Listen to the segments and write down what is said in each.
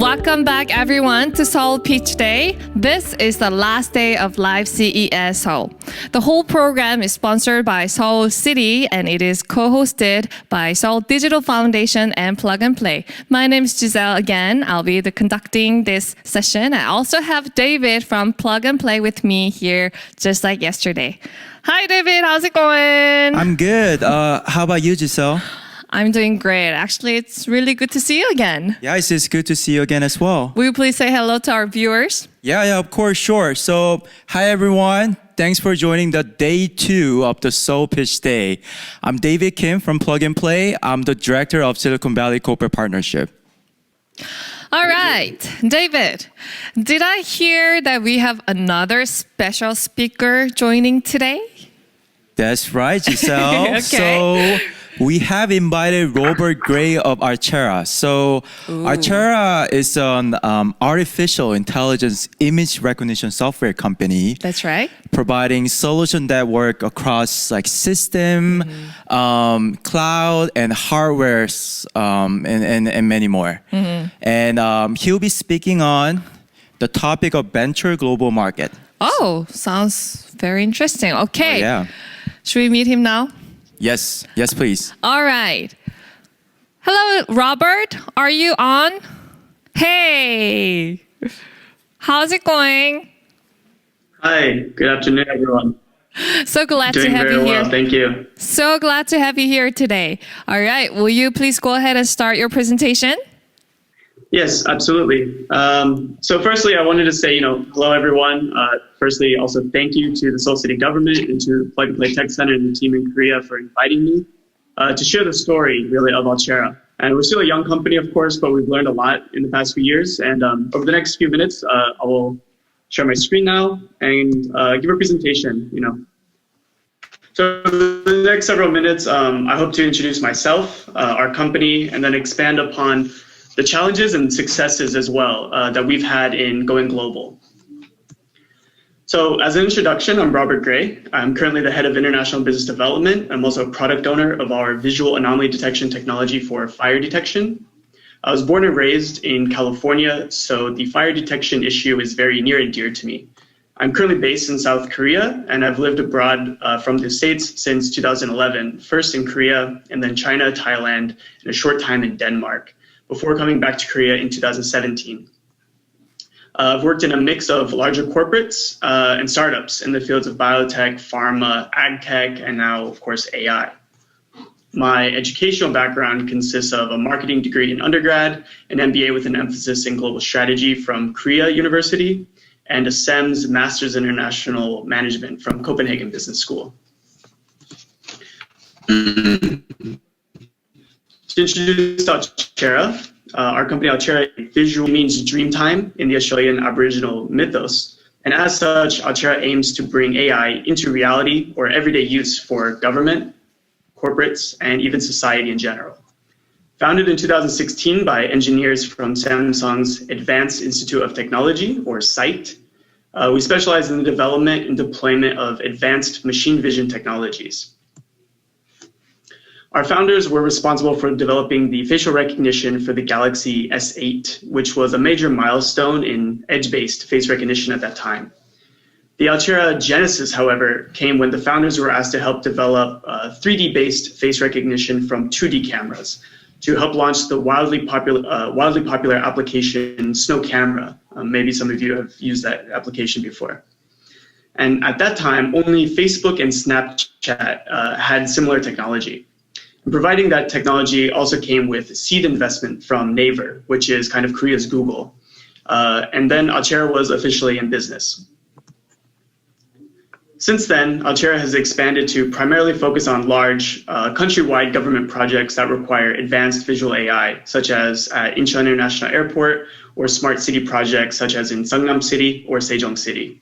Welcome back everyone to Seoul Pitch Day. This is the last day of Live CES Seoul. The whole program is sponsored by Seoul City and it is co-hosted by Seoul Digital Foundation and Plug and Play. My name is Giselle again. I'll be conducting this session. I also have David from Plug and Play with me here just like yesterday. Hi David, how's it going? I'm good. How about you, Giselle? I'm doing great. Actually, it's really good to see you again. Yeah, it's good to see you again as well. Will you please say hello to our viewers? Yeah, of course, sure. So, hi everyone. Thanks for joining the day 2 of the Seoul Pitch Day. I'm David Kim from Plug and Play. I'm the director of Silicon Valley Corporate Partnership. All right, David, did I hear that we have another special speaker joining today? That's right, Giselle. Okay. So, we have invited Robert Gray of Alchera. So, Alchera is an artificial intelligence image recognition software company. That's right. Providing solution that work across like system, cloud, and hardware, and many more. And he'll be speaking on the topic of venture global market. Oh, sounds very interesting. Okay. Oh, yeah. Should we meet him now? Yes, please. All right. Hello, Robert. Are you on? Hey. How's it going? Hi, good afternoon, everyone. So glad to Doing have very you here. well, thank you. So glad to have you here today. All right. Will you please go ahead and start your presentation? Yes, absolutely. So firstly, I wanted to say, hello, everyone. Firstly, also thank you to the Seoul City government and to Plug and Play Tech Center and the team in Korea for inviting me to share the story, really, of Alchera. And we're still a young company, of course, but we've learned a lot in the past few years. And over the next few minutes, I will share my screen now and give a presentation, So the next several minutes, I hope to introduce myself, our company, and then expand upon the challenges and successes as well that we've had in going global. So as an introduction, I'm Robert Gray. I'm currently the head of international business development. I'm also a product owner of our visual anomaly detection technology for fire detection. I was born and raised in California, so the fire detection issue is very near and dear to me. I'm currently based in South Korea, and I've lived abroad from the States since 2011, first in Korea, and then China, Thailand, and a short time in Denmark, before coming back to Korea in 2017. I've worked in a mix of larger corporates and startups in the fields of biotech, pharma, ag tech, and now, of course, AI. My educational background consists of a marketing degree in undergrad, an MBA with an emphasis in global strategy from Korea University, and a SEMS Master's in International Management from Copenhagen Business School. To introduce Alchera, our company Alchera visual means dreamtime in the Australian Aboriginal mythos. And as such, Alchera aims to bring AI into reality or everyday use for government, corporates, and even society in general. Founded in 2016 by engineers from Samsung's Advanced Institute of Technology, or SITE, we specialize in the development and deployment of advanced machine vision technologies. Our founders were responsible for developing the facial recognition for the Galaxy S8, which was a major milestone in edge-based face recognition at that time. The Alchera genesis, however, came when the founders were asked to help develop 3D-based face recognition from 2D cameras to help launch the wildly popular application Snow Camera. Maybe some of you have used that application before. And at that time, only Facebook and Snapchat had similar technology. And providing that technology also came with seed investment from Naver, which is kind of Korea's Google. And then Alchera was officially in business. Since then, Alchera has expanded to primarily focus on large countrywide government projects that require advanced visual AI, such as at Incheon International Airport, or smart city projects such as in Seongnam City or Sejong City.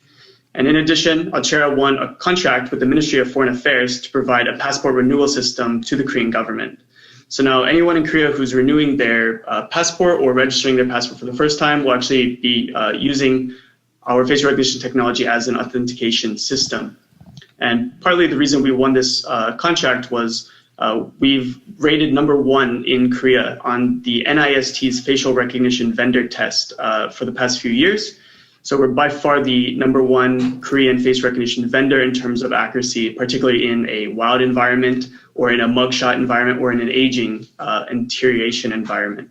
And in addition, Alchera won a contract with the Ministry of Foreign Affairs to provide a passport renewal system to the Korean government. So now anyone in Korea who's renewing their passport or registering their passport for the first time will actually be using our face recognition technology as an authentication system. And partly the reason we won this contract was We've rated #1 in Korea on the NIST's facial recognition vendor test for the past few years. So we're by far the #1 Korean face recognition vendor in terms of accuracy, particularly in a wild environment or in a mugshot environment or in an aging interrogation environment.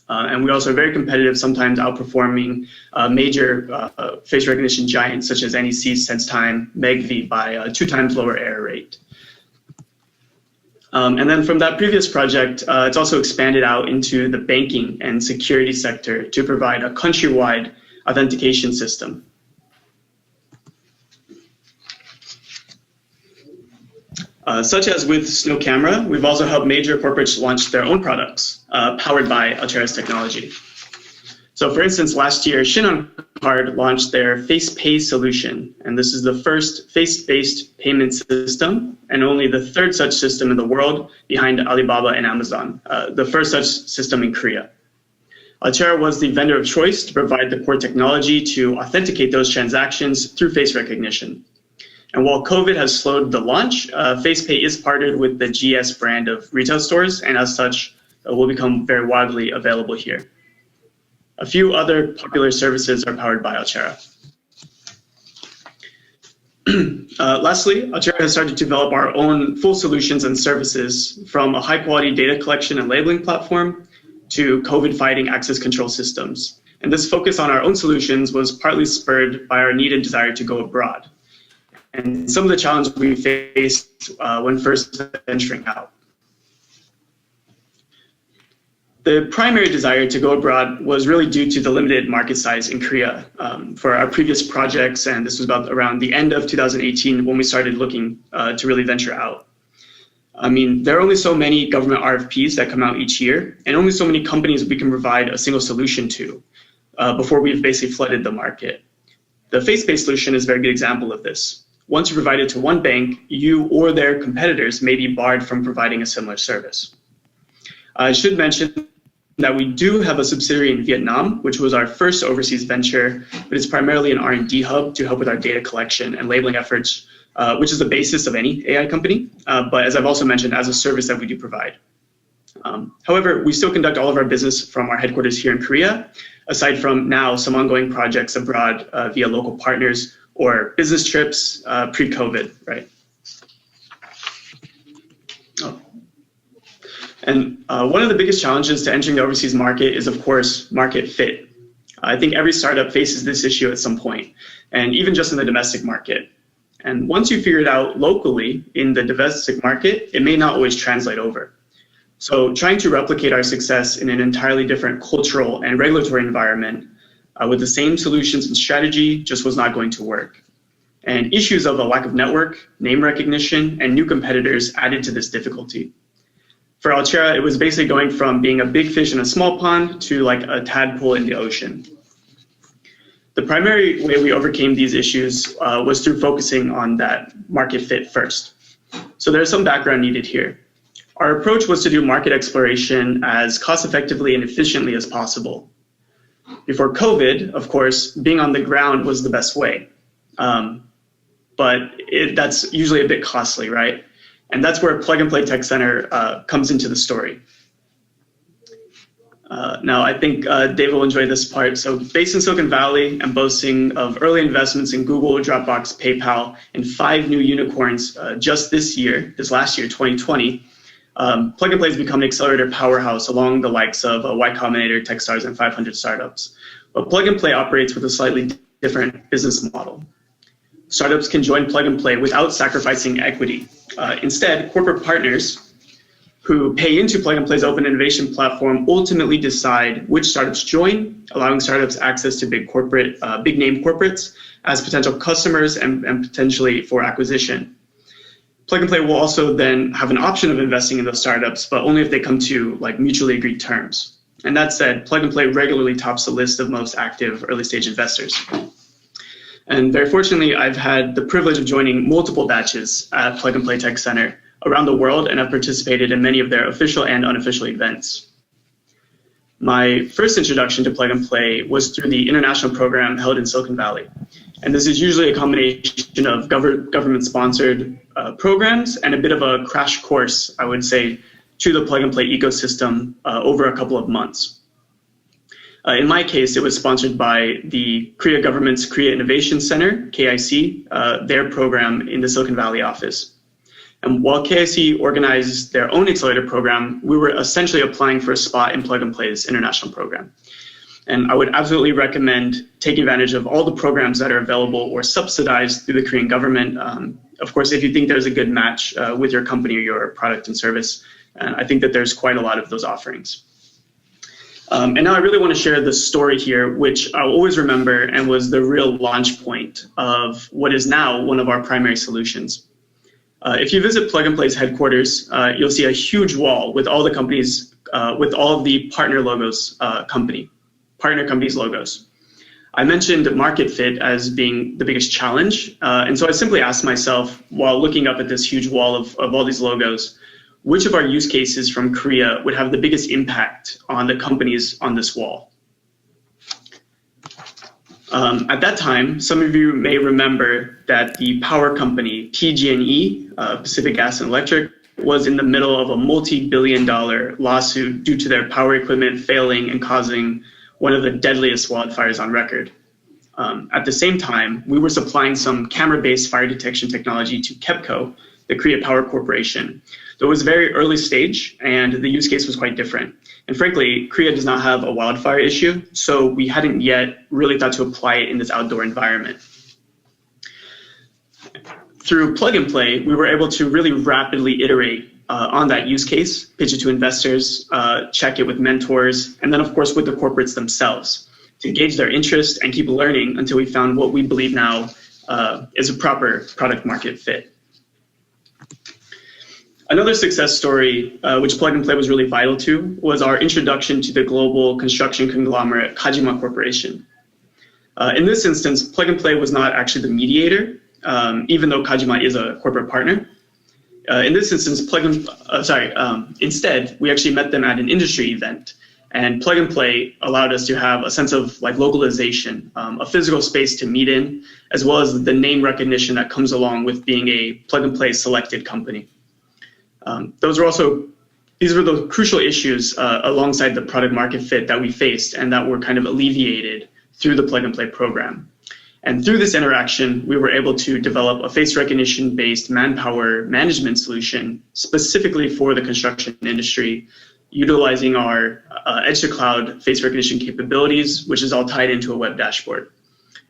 And we also are very competitive, sometimes outperforming major face recognition giants such as NEC, SenseTime, Megvii by a 2 times lower error rate. And then from that previous project, it's also expanded out into the banking and security sector to provide a countrywide authentication system. Such as with Snow Camera, we've also helped major corporates launch their own products powered by Alchera's technology. So for instance, last year, Shinhan Card launched their FacePay solution, and this is the first face-based payment system and only the 3rd such system in the world behind Alibaba and Amazon, the first such system in Korea. Alchera was the vendor of choice to provide the core technology to authenticate those transactions through face recognition. And while COVID has slowed the launch, FacePay is partnered with the GS brand of retail stores, and as such, will become very widely available here. A few other popular services are powered by Alchera. Lastly, Alchera has started to develop our own full solutions and services, from a high-quality data collection and labeling platform to COVID-fighting access control systems. And this focus on our own solutions was partly spurred by our need and desire to go abroad, and some of the challenges we faced when first venturing out. The primary desire to go abroad was really due to the limited market size in Korea for our previous projects, and this was about around the end of 2018 when we started looking to really venture out. I mean, there are only so many government RFPs that come out each year, and only so many companies we can provide a single solution to before we've basically flooded the market. The face-based solution is a very good example of this. Once you provide it to one bank, you or their competitors may be barred from providing a similar service. I should mention that we do have a subsidiary in Vietnam, which was our first overseas venture, but it's primarily an R&D hub to help with our data collection and labeling efforts, which is the basis of any AI company, but as I've also mentioned, as a service that we do provide. However, we still conduct all of our business from our headquarters here in Korea, aside from now some ongoing projects abroad via local partners or business trips pre-COVID, right? Oh. And one of the biggest challenges to entering the overseas market is, of course, market fit. I think every startup faces this issue at some point, and even just in the domestic market. And once you figure it out locally in the domestic market, it may not always translate over. So trying to replicate our success in an entirely different cultural and regulatory environment with the same solutions and strategy just was not going to work. And issues of a lack of network, name recognition, and new competitors added to this difficulty. For Alchera, it was basically going from being a big fish in a small pond to like a tadpole in the ocean. The primary way we overcame these issues was through focusing on that market fit first. So there's some background needed here. Our approach was to do market exploration as cost effectively and efficiently as possible. Before COVID, of course, being on the ground was the best way. But that's usually a bit costly, right? And that's where Plug and Play Tech Center comes into the story. Now, I think Dave will enjoy this part. So based in Silicon Valley and boasting of early investments in Google, Dropbox, PayPal, and 5 new unicorns just this last year, 2020, Plug and Play has become an accelerator powerhouse along the likes of Y Combinator, Techstars, and 500 startups. But Plug and Play operates with a slightly different business model. Startups can join Plug and Play without sacrificing equity. Instead, corporate partners who pay into Plug and Play's open innovation platform ultimately decide which startups join, allowing startups access to big name corporates as potential customers and potentially for acquisition. Plug and Play will also then have an option of investing in those startups, but only if they come to like mutually agreed terms. And that said, Plug and Play regularly tops the list of most active early stage investors. And very fortunately, I've had the privilege of joining multiple batches at Plug and Play Tech Center around the world, and I've participated in many of their official and unofficial events. My first introduction to Plug and Play was through the international program held in Silicon Valley. And this is usually a combination of government-sponsored programs and a bit of a crash course, I would say, to the plug-and-play ecosystem over a couple of months. In my case, it was sponsored by the Korea government's Korea Innovation Center, KIC, their program in the Silicon Valley office. And while KIC organized their own accelerator program, we were essentially applying for a spot in Plug and Play's international program. And I would absolutely recommend taking advantage of all the programs that are available or subsidized through the Korean government. Of course, if you think there's a good match with your company or your product and service, I think that there's quite a lot of those offerings. And now I really want to share the story here, which I'll always remember and was the real launch point of what is now one of our primary solutions. If you visit Plug and Play's headquarters, you'll see a huge wall with all the companies, with all of the partner logos, partner companies' logos. I mentioned market fit as being the biggest challenge. And so I simply asked myself, while looking up at this huge wall of all these logos, which of our use cases from Korea would have the biggest impact on the companies on this wall? At that time, some of you may remember that the power company PG&E, Pacific Gas and Electric, was in the middle of a multi-billion-dollar lawsuit due to their power equipment failing and causing one of the deadliest wildfires on record. At the same time, we were supplying some camera-based fire detection technology to KEPCO, the Korea Power Corporation. So it was very early stage, and the use case was quite different. And frankly, Korea does not have a wildfire issue, so we hadn't yet really thought to apply it in this outdoor environment. Through Plug and Play, we were able to really rapidly iterate on that use case, pitch it to investors, check it with mentors, and then of course with the corporates themselves to gauge their interest and keep learning until we found what we believe now is a proper product market fit. Another success story, which Plug and Play was really vital to, was our introduction to the global construction conglomerate Kajima Corporation. In this instance, Plug and Play was not actually the mediator, even though Kajima is a corporate partner. In this instance, instead, we actually met them at an industry event, and Plug and Play allowed us to have a sense of localization, a physical space to meet in, as well as the name recognition that comes along with being a Plug and Play selected company. These were the crucial issues alongside the product market fit that we faced and that were kind of alleviated through the Plug and Play program. And through this interaction, we were able to develop a face recognition-based manpower management solution specifically for the construction industry, utilizing our edge-to-cloud face recognition capabilities, which is all tied into a web dashboard.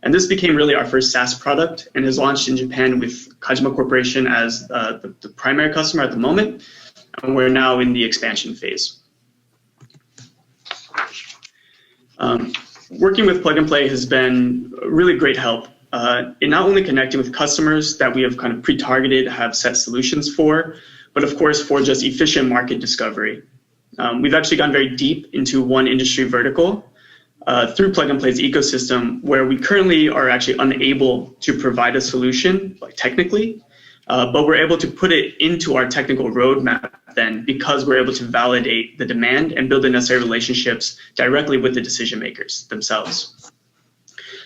And this became really our first SaaS product and is launched in Japan with Kajima Corporation as the primary customer at the moment. And we're now in the expansion phase. Working with Plug and Play has been really great help in not only connecting with customers that we have kind of pre-targeted, have set solutions for, but of course for just efficient market discovery. We've actually gone very deep into one industry vertical through Plug and Play's ecosystem, where we currently are actually unable to provide a solution technically, but we're able to put it into our technical roadmap then because we're able to validate the demand and build the necessary relationships directly with the decision makers themselves.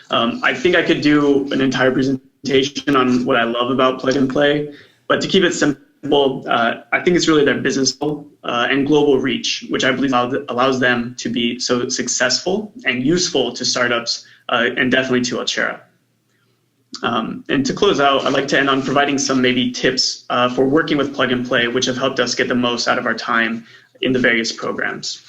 I think I could do an entire presentation on what I love about Plug and Play, but to keep it simple, I think it's really their business model and global reach, which I believe allows them to be so successful and useful to startups and definitely to Alchera. And to close out, I'd like to end on providing some maybe tips for working with Plug and Play, which have helped us get the most out of our time in the various programs.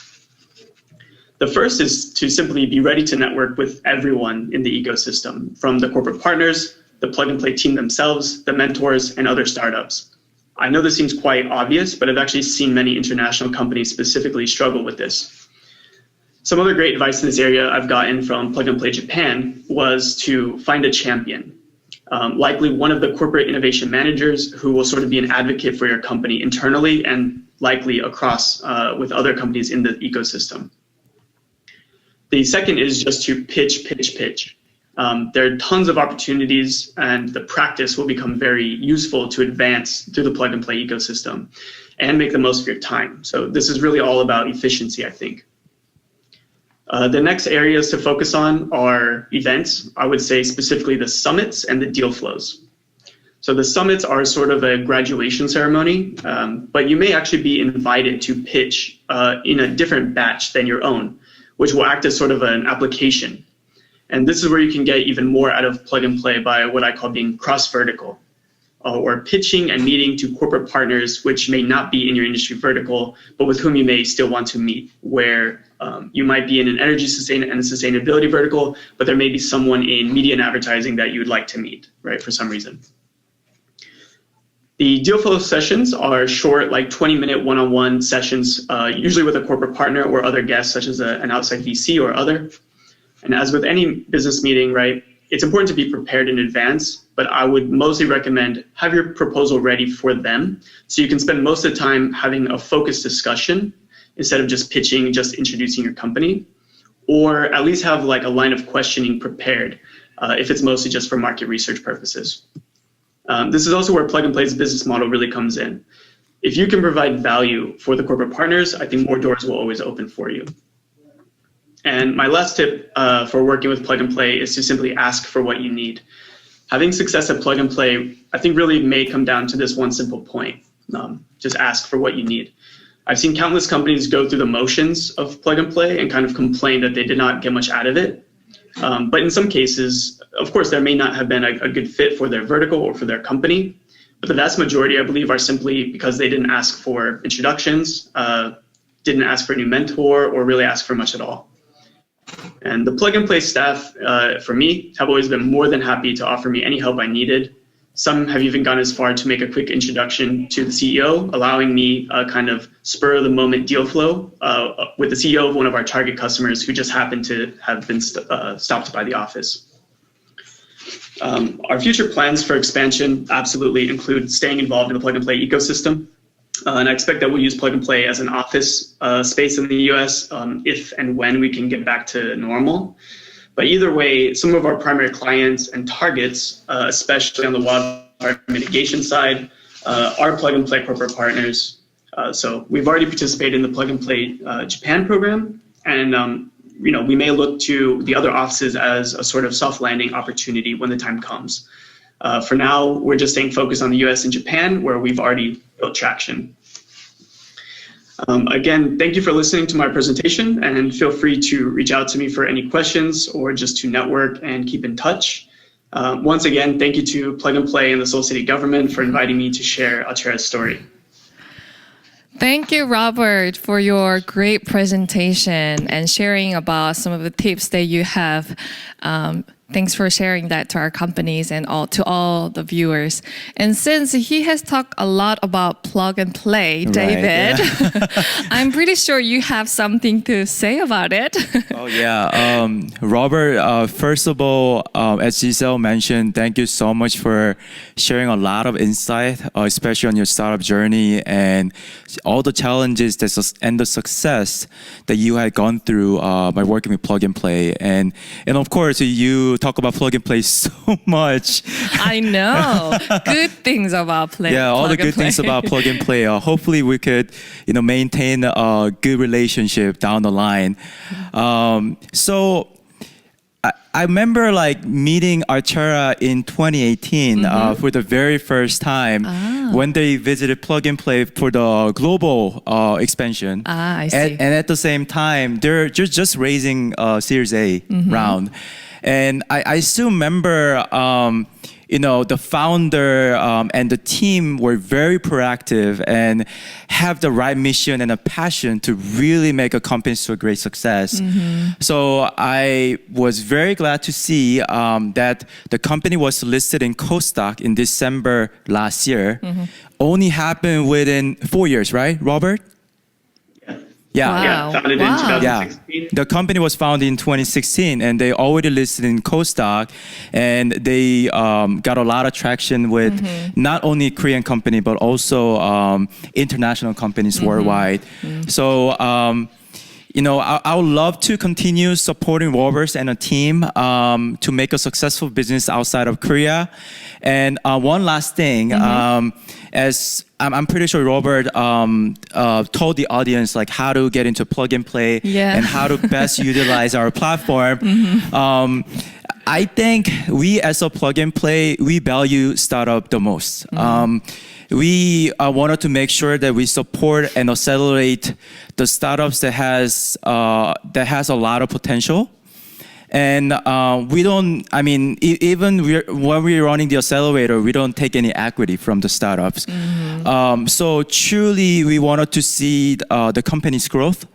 The first is to simply be ready to network with everyone in the ecosystem, from the corporate partners, the Plug and Play team themselves, the mentors, and other startups. I know this seems quite obvious, but I've actually seen many international companies specifically struggle with this. Some other great advice in this area I've gotten from Plug and Play Japan was to find a champion, likely one of the corporate innovation managers who will sort of be an advocate for your company internally and likely across with other companies in the ecosystem. The second is just to pitch. There are tons of opportunities, and the practice will become very useful to advance through the Plug and Play ecosystem and make the most of your time. So this is really all about efficiency, I think. The next areas to focus on are events. I would say specifically the summits and the deal flows. So the summits are sort of a graduation ceremony, but you may actually be invited to pitch in a different batch than your own, which will act as sort of an application. And this is where you can get even more out of plug and play by what I call being cross-vertical, or pitching and meeting to corporate partners which may not be in your industry vertical, but with whom you may still want to meet, where you might be in an energy and sustainability vertical, but there may be someone in media and advertising that you would like to meet, right, for some reason. The deal flow sessions are short, like 20-minute one-on-one sessions, usually with a corporate partner or other guests, such as an outside VC or other. And as with any business meeting, right, it's important to be prepared in advance, but I would mostly recommend have your proposal ready for them so you can spend most of the time having a focused discussion instead of just pitching, just introducing your company, or at least have like a line of questioning prepared if it's mostly just for market research purposes. This is also where plug and play's business model really comes in. If you can provide value for the corporate partners, I think more doors will always open for you. And my last tip for working with plug and play is to simply ask for what you need. Having success at plug and play, I think really may come down to this one simple point. Just ask for what you need. I've seen countless companies go through the motions of plug and play and kind of complain that they did not get much out of it. But in some cases, of course, there may not have been a good fit for their vertical or for their company. But the vast majority, I believe, are simply because they didn't ask for introductions, didn't ask for a new mentor, or really ask for much at all. And the plug and play staff, for me, have always been more than happy to offer me any help I needed. Some have even gone as far to make a quick introduction to the CEO, allowing me a kind of spur-of-the-moment deal flow with the CEO of one of our target customers who just happened to have been stopped by the office. Our future plans for expansion absolutely include staying involved in the plug and play ecosystem. And I expect that we'll use plug and play as an office space in the US if and when we can get back to normal. But either way, some of our primary clients and targets, especially on the wildfire mitigation side, are plug and play corporate partners. So we've already participated in the plug and play Japan program, and we may look to the other offices as a sort of soft landing opportunity when the time comes. For now, we're just staying focused on the US and Japan, where we've already built traction. Again, thank you for listening to my presentation, and feel free to reach out to me for any questions or just to network and keep in touch. Once again, thank you to Plug and Play and the Seoul City government for inviting me to share Alchera's story. Thank you, Robert, for your great presentation and sharing about some of the tips that you have. Thanks for sharing that to our companies and to all the viewers. And since he has talked a lot about plug and play, David, Right, yeah. I'm pretty sure you have something to say about it. Oh yeah, Robert. First of all, as Giselle mentioned, thank you so much for sharing a lot of insight, especially on your startup journey and all the challenges and the success that you had gone through by working with Plug and Play. And of course, you talk about Plug and Play so much. I know. Good things about play. Yeah, all the good things about Plug and Play. Hopefully we could, maintain a good relationship down the line. So I remember meeting Alchera in 2018 for the very first time when they visited Plug and Play for the global expansion. I see. And at the same time, they're just raising Series A round. And I still remember, the founder and the team were very proactive and have the right mission and a passion to really make a company to a great success. So I was very glad to see that the company was listed in Kosdaq in December last year. Only happened within 4 years, right, Robert? Yeah. Wow. Yeah, founded in 2016. Yeah, the company was founded in 2016, and they already listed in Kosdaq, and they got a lot of traction with not only Korean company but also international companies worldwide. So I would love to continue supporting Robert and a team to make a successful business outside of Korea. And one last thing, as I'm pretty sure Robert told the audience like how to get into plug and play and how to best utilize our platform. I think we as a plug and play, we value startup the most. We wanted to make sure that we support and accelerate the startups that has a lot of potential. And we don't, even when we're running the accelerator, we don't take any equity from the startups. So truly, we wanted to see the company's growth.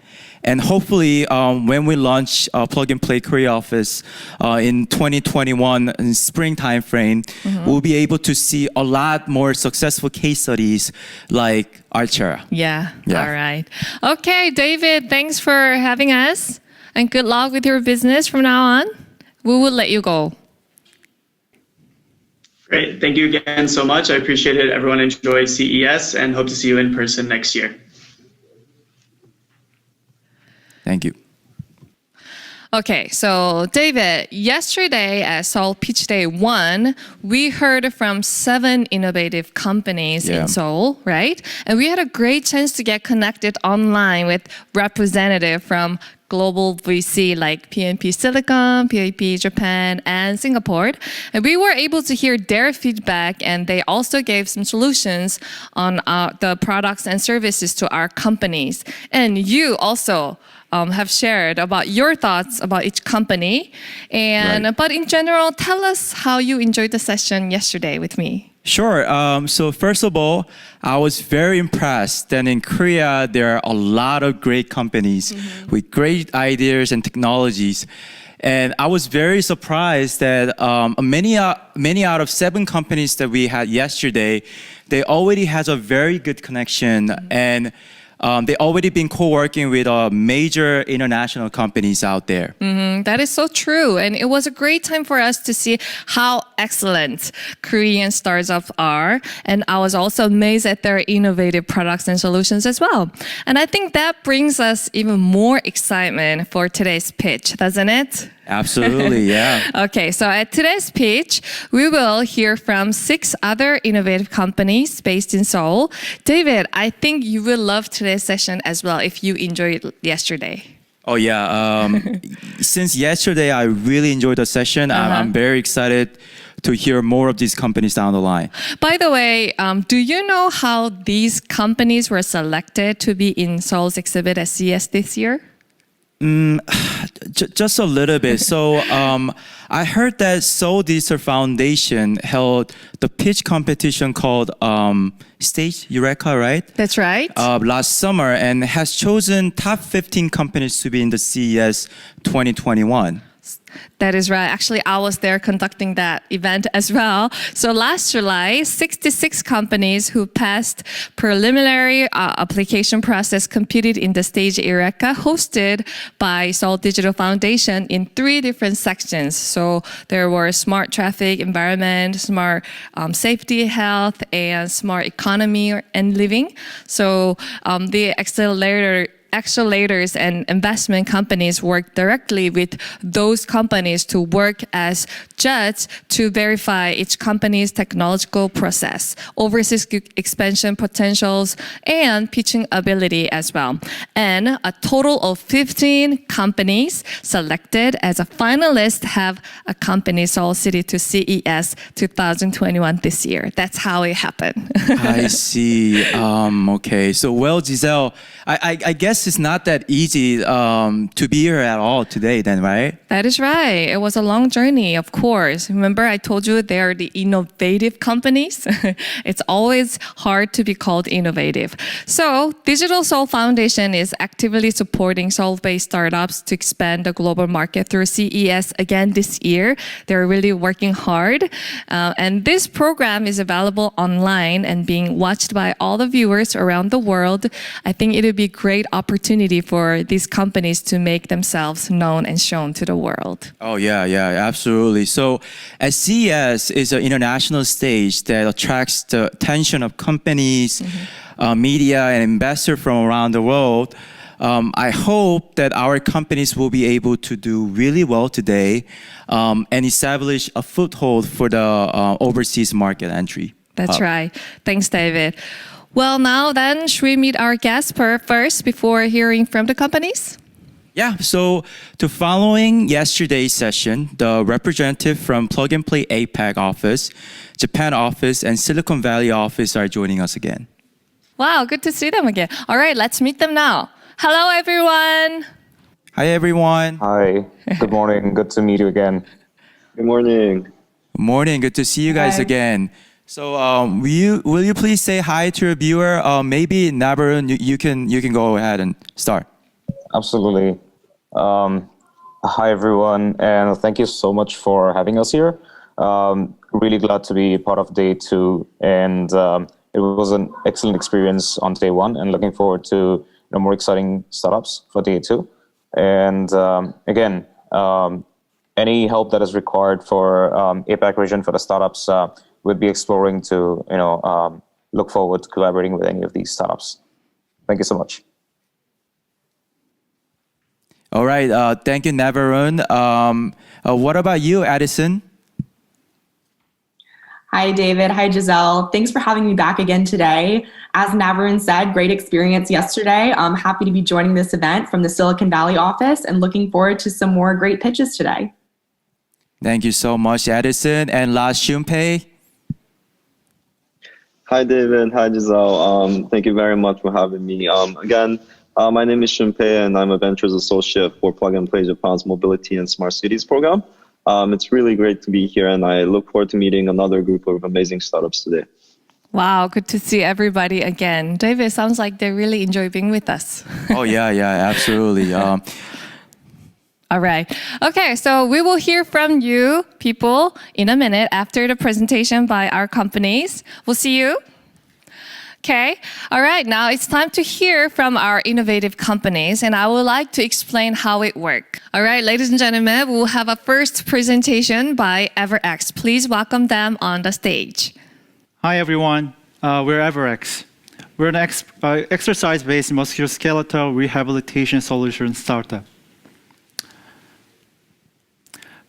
And hopefully, when we launch Plug and Play Korea office in 2021 in spring timeframe, we'll be able to see a lot more successful case studies like Alchera. Yeah. All right. Okay, David, thanks for having us. And good luck with your business from now on. We will let you go. Great. Thank you again so much. I appreciate it. Everyone enjoy CES and hope to see you in person next year. Thank you. Okay, so David, yesterday at Seoul Pitch Day 1, we heard from 7 innovative companies in Seoul, right? And we had a great chance to get connected online with representatives from global VC like PNP Silicon, PAP Japan, and Singapore. And we were able to hear their feedback, and they also gave some solutions on the products and services to our companies. And you also have shared about your thoughts about each company. And but in general, tell us how you enjoyed the session yesterday with me. Sure. So first of all, I was very impressed that in Korea, there are a lot of great companies with great ideas and technologies. And I was very surprised that many out of 7 companies that we had yesterday, they already has a very good connection and they already been co-working with major international companies out there. That is so true. And it was a great time for us to see how excellent Korean startups are. And I was also amazed at their innovative products and solutions as well. And I think that brings us even more excitement for today's pitch, doesn't it? Absolutely, yeah. Okay, so at today's pitch, we will hear from 6 other innovative companies based in Seoul. David, I think you will love today's session as well if you enjoyed it yesterday. Oh yeah, since yesterday I really enjoyed the session. I'm very excited to hear more of these companies down the line. By the way, do you know how these companies were selected to be in Seoul's exhibit at CES this year? Just a little bit. So I heard that Seoul Digital Foundation held the pitch competition called Stage Eureka, right? That's right. Last summer, and has chosen top 15 companies to be in the CES 2021. That is right. Actually, I was there conducting that event as well. So last July, 66 companies who passed preliminary application process competed in the Stage Eureka hosted by Seoul Digital Foundation in 3 different sections. So there were smart traffic, environment, smart safety, health, and smart economy and living. So the accelerators and investment companies work directly with those companies to work as judges to verify each company's technological process, overseas expansion potentials, and pitching ability as well. And a total of 15 companies selected as a finalist have accompanied Seoul City to CES 2021 this year. That's how it happened. I see. Okay. So, well, Giselle, I guess it's not that easy to be here at all today then, right? That is right. It was a long journey, of course. Remember, I told you they are the innovative companies. It's always hard to be called innovative. So, Digital Seoul Foundation is actively supporting Seoul-based startups to expand the global market through CES again this year. They're really working hard. And this program is available online and being watched by all the viewers around the world. I think it would be a great opportunity for these companies to make themselves known and shown to the world. Oh, yeah, absolutely. So as CES is an international stage that attracts the attention of companies, media, and investors from around the world, I hope that our companies will be able to do really well today and establish a foothold for the overseas market entry. That's right. Thanks, David. Well, now then, should we meet our guests first before hearing from the companies? Yeah, so to following yesterday's session, the representative from Plug and Play APAC office, Japan office, and Silicon Valley office are joining us again. Wow, good to see them again. All right, let's meet them now. Hello, everyone. Hi, everyone. Hi, good morning. Good to meet you again. Good morning. Good morning. Good to see you guys again. So, will you please say hi to your viewer? Maybe Nabarun, you can go ahead and start. Absolutely. Hi, everyone, and thank you so much for having us here. Really glad to be part of day 2, and it was an excellent experience on day 1, and looking forward to more exciting startups for day 2. And again, any help that is required for APAC region for the startups, we'd be exploring to look forward to collaborating with any of these startups. Thank you so much. All right. Thank you, Navarun. What about you, Addison? Hi, David. Hi, Giselle. Thanks for having me back again today. As Navarun said, great experience yesterday. I'm happy to be joining this event from the Silicon Valley office and looking forward to some more great pitches today. Thank you so much, Addison. And last, Shunpei. Hi, David. Hi, Giselle. Thank you very much for having me. Again, my name is Shunpei, and I'm a Ventures Associate for Plug and Play Japan's Mobility and Smart Cities program. It's really great to be here, and I look forward to meeting another group of amazing startups today. Wow, good to see everybody again. David, sounds like they really enjoy being with us. Oh, yeah, absolutely. All right. Okay, so we will hear from you people in a minute after the presentation by our companies. We'll see you. Okay, all right, now it's time to hear from our innovative companies, and I would like to explain how it works. All right, ladies and gentlemen, we'll have a first presentation by Everex. Please welcome them on the stage. Hi, everyone. We're Everex. We're an exercise-based musculoskeletal rehabilitation solution startup.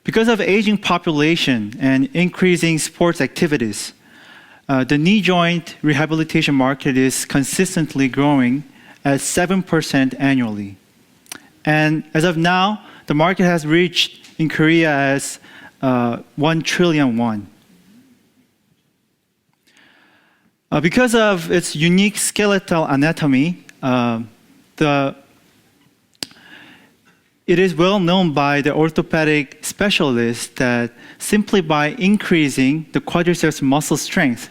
Because of aging population and increasing sports activities, the knee joint rehabilitation market is consistently growing at 7% annually. And as of now, the market has reached in Korea as 1 trillion won. Because of its unique skeletal anatomy, it is well known by the orthopedic specialists that simply by increasing the quadriceps muscle strength,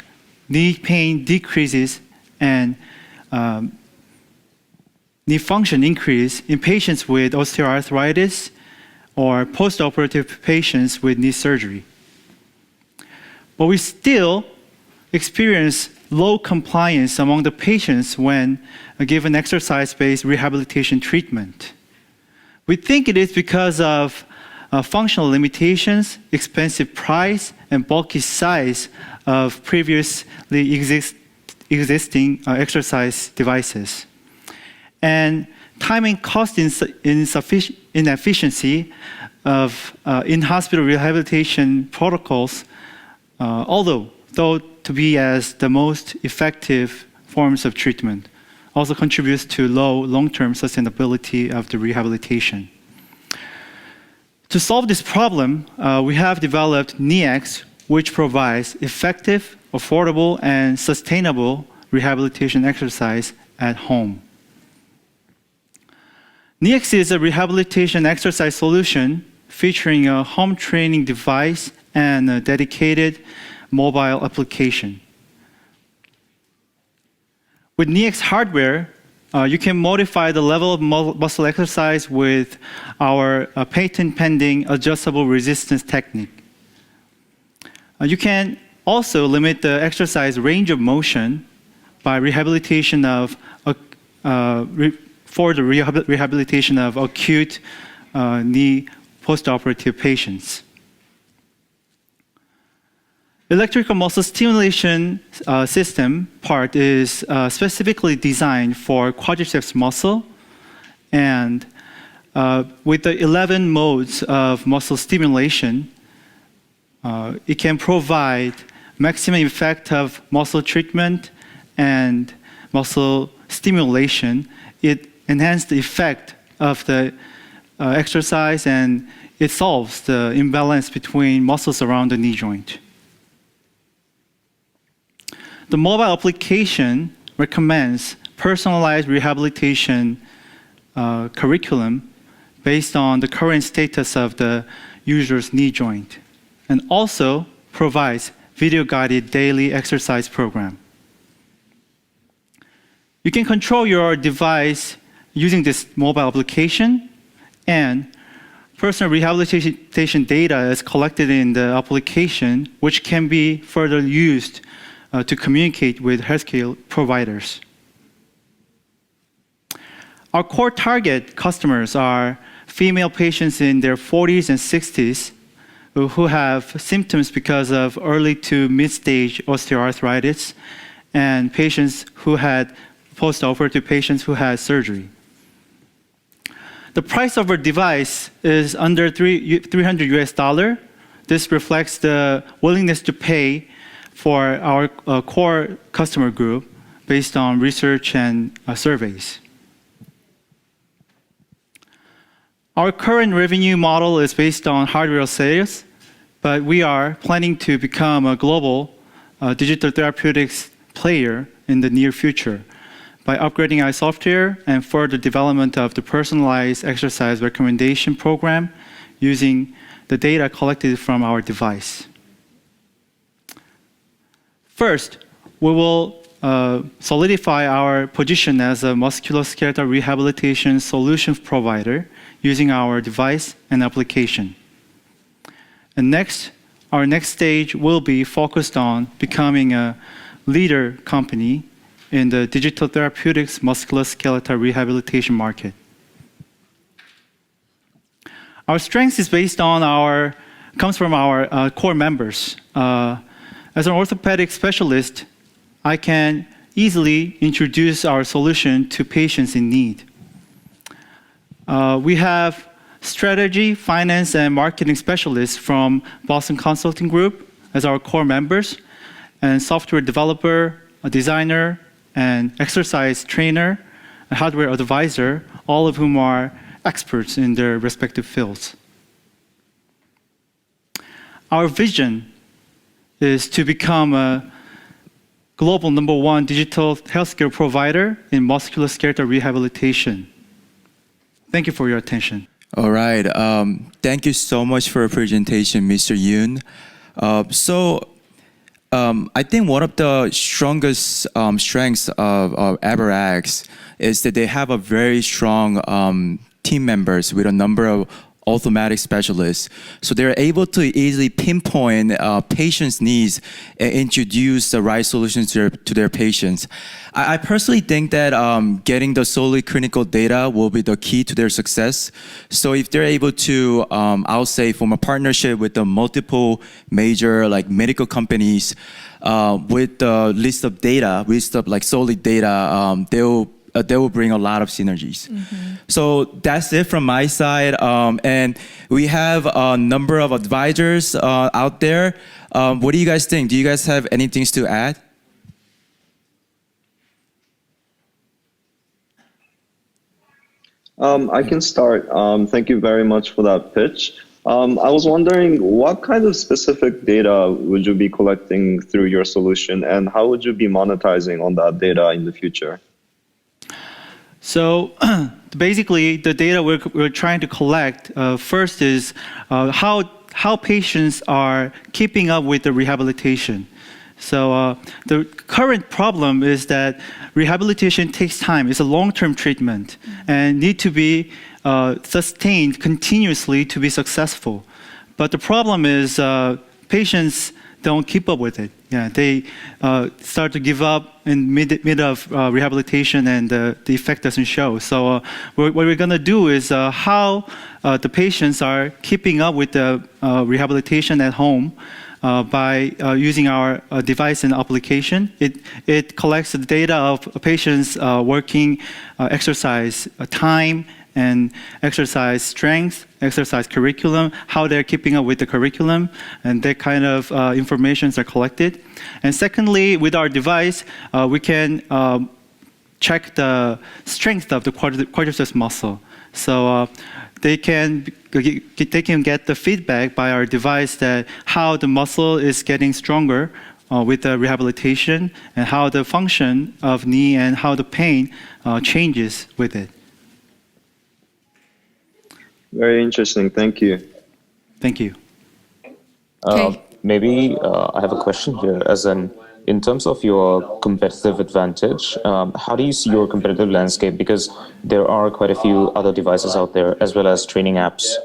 knee pain decreases and knee function increase in patients with osteoarthritis or post-operative patients with knee surgery. But we still experience low compliance among the patients when given exercise-based rehabilitation treatment. We think it is because of functional limitations, expensive price, and bulky size of previously existing exercise devices. And time and cost inefficiency of in-hospital rehabilitation protocols, although thought to be as the most effective forms of treatment, also contributes to low long-term sustainability of the rehabilitation. To solve this problem, we have developed NEX, which provides effective, affordable, and sustainable rehabilitation exercise at home. NEX is a rehabilitation exercise solution featuring a home training device and a dedicated mobile application. With NEX hardware, you can modify the level of muscle exercise with our patent-pending adjustable resistance technique. You can also limit the exercise range of motion by rehabilitation of rehabilitation of acute knee postoperative patients. Electrical muscle stimulation system part is specifically designed for quadriceps muscle And with the 11 modes of muscle stimulation, it can provide maximum effect of muscle treatment and muscle stimulation. It enhances the effect of the exercise, and it solves the imbalance between muscles around the knee joint. The mobile application recommends personalized rehabilitation curriculum based on the current status of the user's knee joint, and also provides video-guided daily exercise program. You can control your device using this mobile application, and personal rehabilitation data is collected in the application, which can be further used to communicate with healthcare providers. Our core target customers are female patients in their 40s and 60s who have symptoms because of early to mid-stage osteoarthritis, and patients who had post-operative patients who had surgery. The price of our device is under $300 US. This reflects the willingness to pay for our core customer group based on research and surveys. Our current revenue model is based on hardware sales, but we are planning to become a global digital therapeutics player in the near future by upgrading our software and further development of the personalized exercise recommendation program using the data collected from our device. First, we will solidify our position as a musculoskeletal rehabilitation solution provider using our device and application. And next, our next stage will be focused on becoming a leader company in the digital therapeutics musculoskeletal rehabilitation market. Our strength is based on comes from our core members. As an orthopedic specialist, I can easily introduce our solution to patients in need. We have strategy, finance, and marketing specialists from Boston Consulting Group as our core members, and software developer, a designer, and exercise trainer, a hardware advisor, all of whom are experts in their respective fields. Our vision is to become a global #1 digital healthcare provider in musculoskeletal rehabilitation. Thank you for your attention. All right. Thank you so much for your presentation, Mr. Yoon. I think one of the strongest strengths of Everex is that they have a very strong team members with a number of orthopedic specialists. So they're able to easily pinpoint patients' needs and introduce the right solutions to their patients. I personally think that getting the solely clinical data will be the key to their success. So if they're able to, I'll say, form a partnership with the multiple major medical companies with the list of solid data, they will bring a lot of synergies. Mm-hmm. So that's it from my side. And we have a number of advisors out there. What do you guys think? Do you guys have anything to add? I can start. Thank you very much for that pitch. I was wondering, what kind of specific data would you be collecting through your solution, and how would you be monetizing on that data in the future? So basically, the data we're trying to collect first is how patients are keeping up with the rehabilitation. So the current problem is that rehabilitation takes time. It's a long-term treatment and need to be sustained continuously to be successful. But the problem is patients don't keep up with it. Yeah, they start to give up in mid of rehabilitation, and the effect doesn't show. So what we're going to do is how the patients are keeping up with the rehabilitation at home by using our device and application. It collects the data of patients' working exercise time and exercise strength, exercise curriculum, how they're keeping up with the curriculum, and that kind of informations are collected. And secondly, with our device, we can check the strength of the quadriceps muscle. So they can get the feedback by our device that how the muscle is getting stronger with the rehabilitation and how the function of knee and how the pain changes with it. Very interesting. Thank you. Thank you. Okay. Maybe I have a question here, as in terms of your competitive advantage, how do you see your competitive landscape? Because there are quite a few other devices out there, as well as training apps.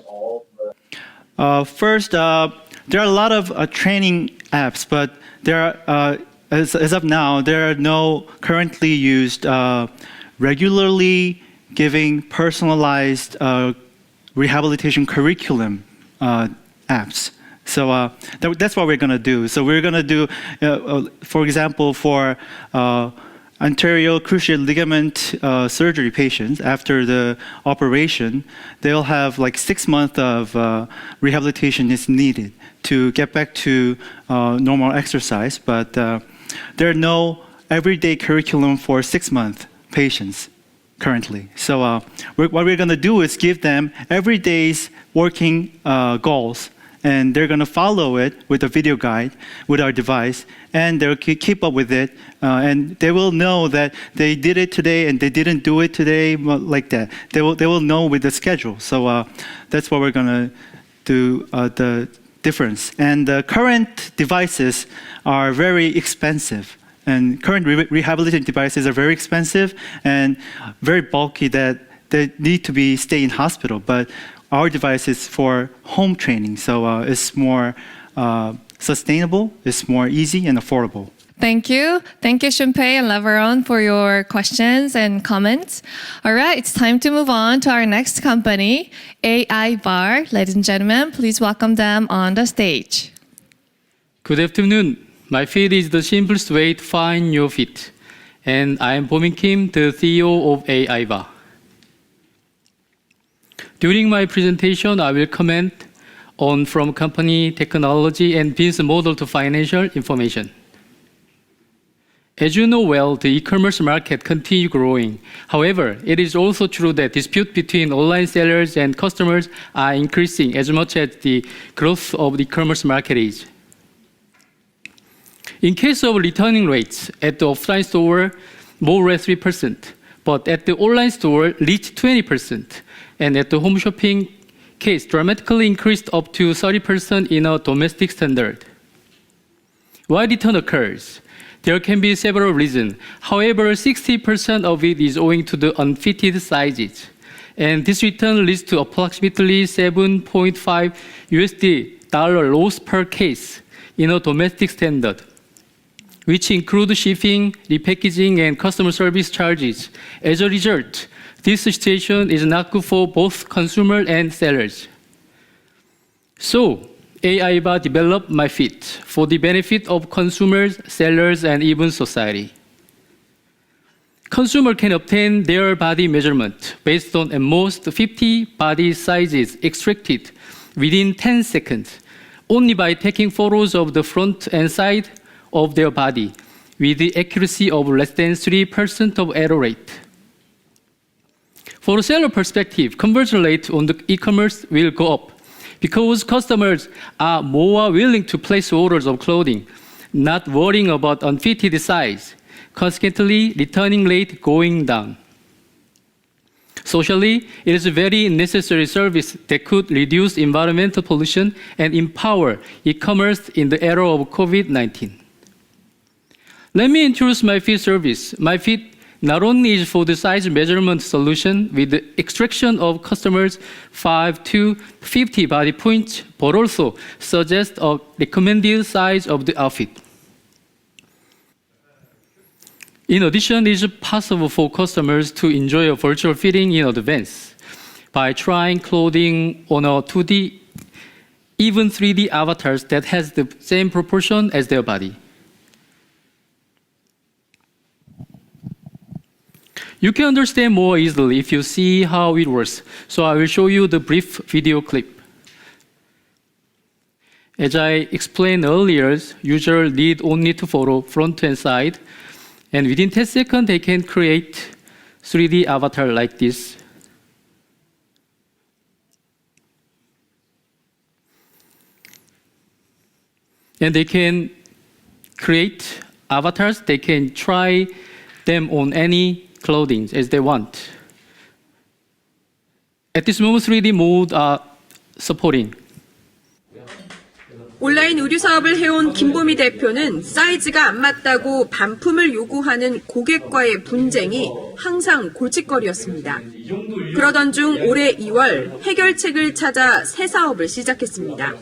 First, there are a lot of training apps, but there are, as of now, there are no currently used regularly giving personalized rehabilitation curriculum apps. So that's what we're going to do. So we're going to do, for example, for anterior cruciate ligament surgery patients after the operation, they'll have like 6 months of rehabilitation is needed to get back to normal exercise. But there are no everyday curriculum for 6-month patients currently. So what we're going to do is give them everyday's working goals, and they're going to follow it with a video guide with our device, and they'll keep up with it, and they will know that they did it today and they didn't do it today, like that. They will know with the schedule. So that's what we're going to do, the difference. And the current devices are very expensive. And current rehabilitation devices are very expensive and very bulky that they need to stay in hospital. But our device is for home training, so it's more sustainable, it's more easy and affordable. Thank you. Thank you, Shunpei and Leveron, for your questions and comments. All right, it's time to move on to our next company, AIBAR. Ladies and gentlemen, please welcome them on the stage. Good afternoon. My feet is the simplest way to find your feet. And I am Bomin Kim, the CEO of AIBAR. During my presentation, I will comment on from company technology and business model to financial information. As you know well, the e-commerce market continues growing. However, it is also true that disputes between online sellers and customers are increasing as much as the growth of the e-commerce market is. In case of returning rates, at the offline store, more or less 3%, but at the online store, reached 20%, and at the home shopping case, dramatically increased up to 30% in a domestic standard. Why return occurs? There can be several reasons. However, 60% of it is owing to the unfitted sizes, and this return leads to approximately $7.5 loss per case in a domestic standard, which include shipping, repackaging, and customer service charges. As a result, this situation is not good for both consumers and sellers. So, AIBAR developed MyFit for the benefit of consumers, sellers, and even society. Consumers can obtain their body measurement based on at most 50 body sizes extracted within 10 seconds, only by taking photos of the front and side of their body with the accuracy of less than 3% of error rate. For a seller perspective, conversion rate on the e-commerce will go up because customers are more willing to place orders of clothing, not worrying about unfitted size, consequently returning rate going down. Socially, it is a very necessary service that could reduce environmental pollution and empower e-commerce in the era of COVID-19. Let me introduce MyFit service. MyFit not only is for the size measurement solution with the extraction of customers' 5 to 50 body points, but also suggests a recommended size of the outfit. In addition, it is possible for customers to enjoy a virtual fitting in advance by trying clothing on a 2D, even 3D avatars that has the same proportion as their body. You can understand more easily if you see how it works. So I will show you the brief video clip. As I explained earlier, users need only to follow front and side, and within 10 seconds, they can create 3D avatar like this. And they can create avatars. They can try them on any clothing as they want. At this moment, 3D mode are supporting. 온라인 의류 사업을 해온 김보미 대표는 사이즈가 안 맞다고 반품을 요구하는 고객과의 분쟁이 항상 골칫거리였습니다. 그러던 중 올해 2월 해결책을 찾아 새 사업을 시작했습니다.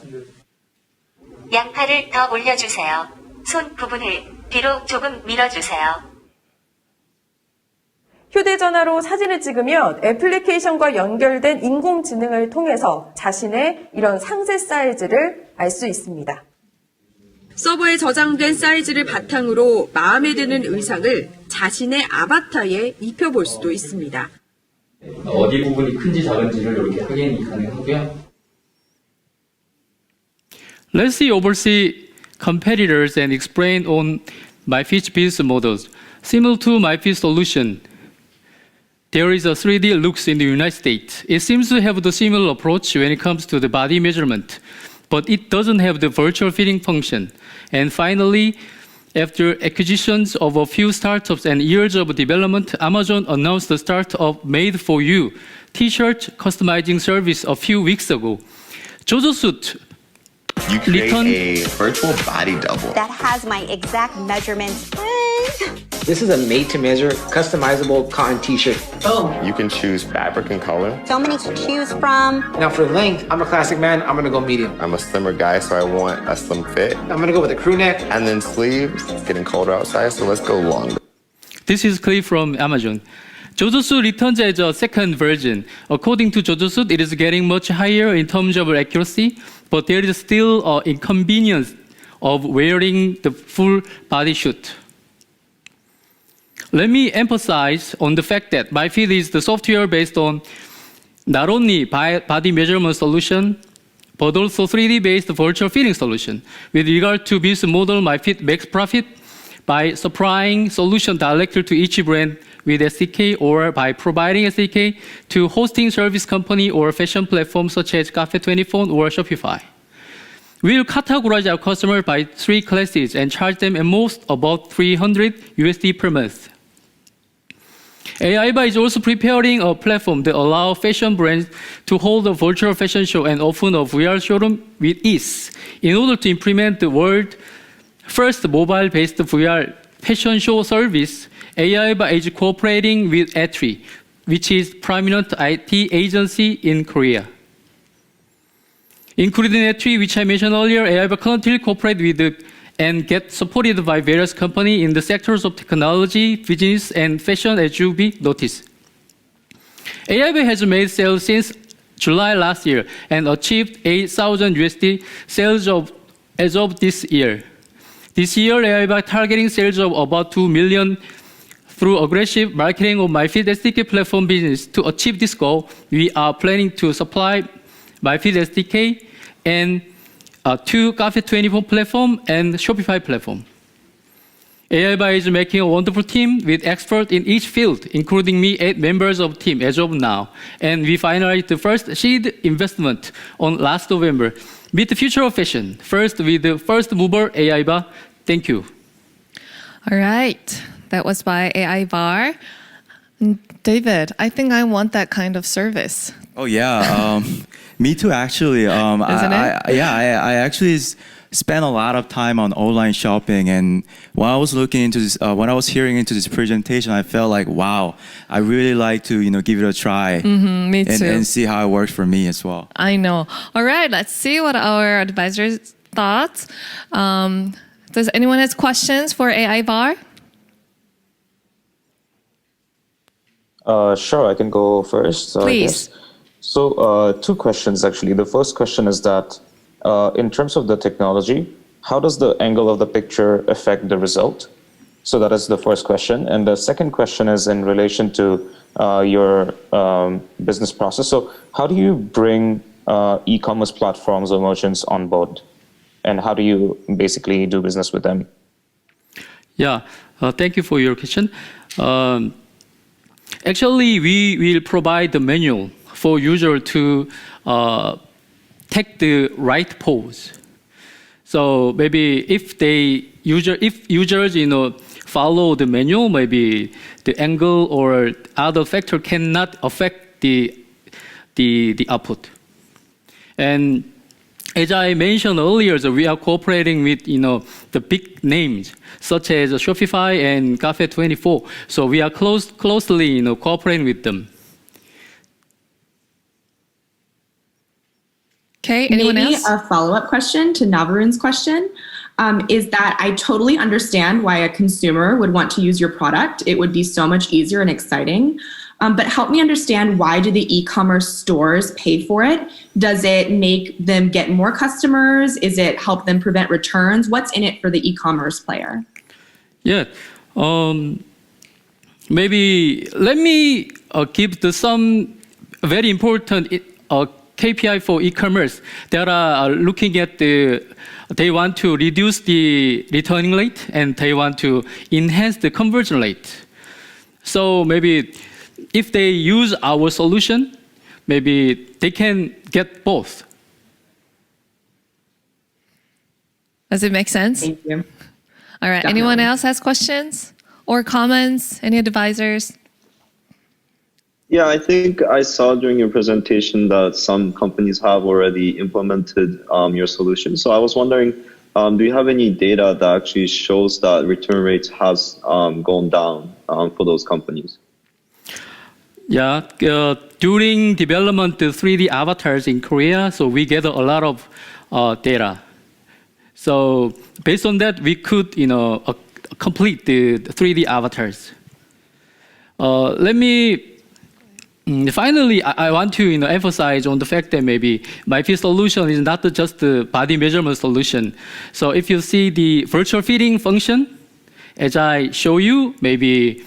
양팔을 더 올려주세요. 손 부분을 뒤로 조금 밀어주세요. 휴대전화로 사진을 찍으면 애플리케이션과 연결된 인공지능을 통해서 자신의 이런 상세 사이즈를 알 수 있습니다. 서버에 저장된 사이즈를 바탕으로 마음에 드는 의상을 자신의 아바타에 입혀볼 수도 있습니다. 어디 부분이 큰지 작은지를 이렇게 확인이 가능하고요. Let's see oversee competitors and explain on MyFit's business models. Similar to MyFit's solution, there is a 3D looks in the United States. It seems to have the similar approach when it comes to the body measurement, but it doesn't have the virtual fitting function. And finally, after acquisitions of a few startups and years of development, Amazon announced the start of Made for You t-shirt customizing service a few weeks ago. JoJoSuit You create a virtual body double that has my exact measurements. This is a made-to-measure, customizable cotton t-shirt. Oh. You can choose fabric and color. So many to choose from. Now for length, I'm a classic man, I'm gonna go medium. I'm a slimmer guy, so I want a slim fit. I'm gonna go with a crew neck. And then sleeves, it's getting colder outside, so let's go longer. This is clip from Amazon. JoJoSuit returns as a second version. According to JoJoSuit, it is getting much higher in terms of accuracy, but there is still an inconvenience of wearing the full body suit. Let me emphasize on the fact that MyFit is the software based on not only body measurement solution, but also 3D-based virtual fitting solution. With regard to business model, MyFit makes profit by supplying solution directly to each brand with SDK or by providing SDK to hosting service company or fashion platforms such as Cafe24 or Shopify. We'll categorize our customers by 3 classes and charge them at most about $300 per month. AIBAR is also preparing a platform that allows fashion brands to hold a virtual fashion show and open a VR showroom with ease. In order to implement the world's first mobile-based VR fashion show service, AIBAR is cooperating with A3, which is prominent IT agency in Korea. Including A3, which I mentioned earlier, AIBAR currently cooperates with and get supported by various companies in the sectors of technology, business, and fashion, as you be noticed. AIBAR has made sales since July last year and achieved $8,000 sales as of this year. This year, AIBAR targeting sales of about $2 million through aggressive marketing of MyFit SDK platform business. To achieve this goal, we are planning to supply MyFit SDK and to Cafe24 platform and Shopify platform. AIBAR is making a wonderful team with experts in each field, including me, 8 members of the team as of now. And we finalized the first seed investment on last November. Meet the future of fashion. First with the first mover, AIBAR. Thank you. All right. That was by AIBAR. David, I think I want that kind of service. Oh yeah, me too. Actually, Isn't it? I actually spent a lot of time on online shopping, and when I was looking into this, when I was hearing into this presentation, I felt like, wow, I really like to give it a try. Me too. And see how it works for me as well. I know. All right, let's see what our advisors thought. Does anyone have questions for AIBAR? Sure, I can go first. Please. So 2 questions actually. The first question is that in terms of the technology, how does the angle of the picture affect the result? So that is the first question. And the second question is in relation to your business process. So how do you bring e-commerce platforms or merchants on board? And how do you basically do business with them? Yeah, thank you for your question. Actually, we will provide the manual for user to take the right pose. So maybe if users follow the manual, maybe the angle or other factor cannot affect the output. And as I mentioned earlier, so we are cooperating with the big names such as Shopify and Cafe24. So we are closely cooperating with them. Okay, anyone Maybe else? a follow-up question to Navarun's question is that I totally understand why a consumer would want to use your product. It would be so much easier and exciting. But help me understand, why do the e-commerce stores pay for it? Does it make them get more customers? Is it help them prevent returns? What's in it for the e-commerce player? Yeah, maybe let me give some very important KPI for e-commerce that are looking at they want to reduce the returning rate and they want to enhance the conversion rate. So maybe if they use our solution, maybe they can get both. Does it make sense? Thank you. All right. Definitely. Anyone else has questions or comments? Any advisors? Yeah, I think I saw during your presentation that some companies have already implemented your solution. So I was wondering, do you have any data that actually shows that return rates has gone down for those companies? Yeah, during development of 3D avatars in Korea, so we gather a lot of data. So based on that, we could, complete the 3D avatars. Let me finally, I want to emphasize on the fact that maybe MyFit solution is not just the body measurement solution. So if you see the virtual fitting function, as I show you, maybe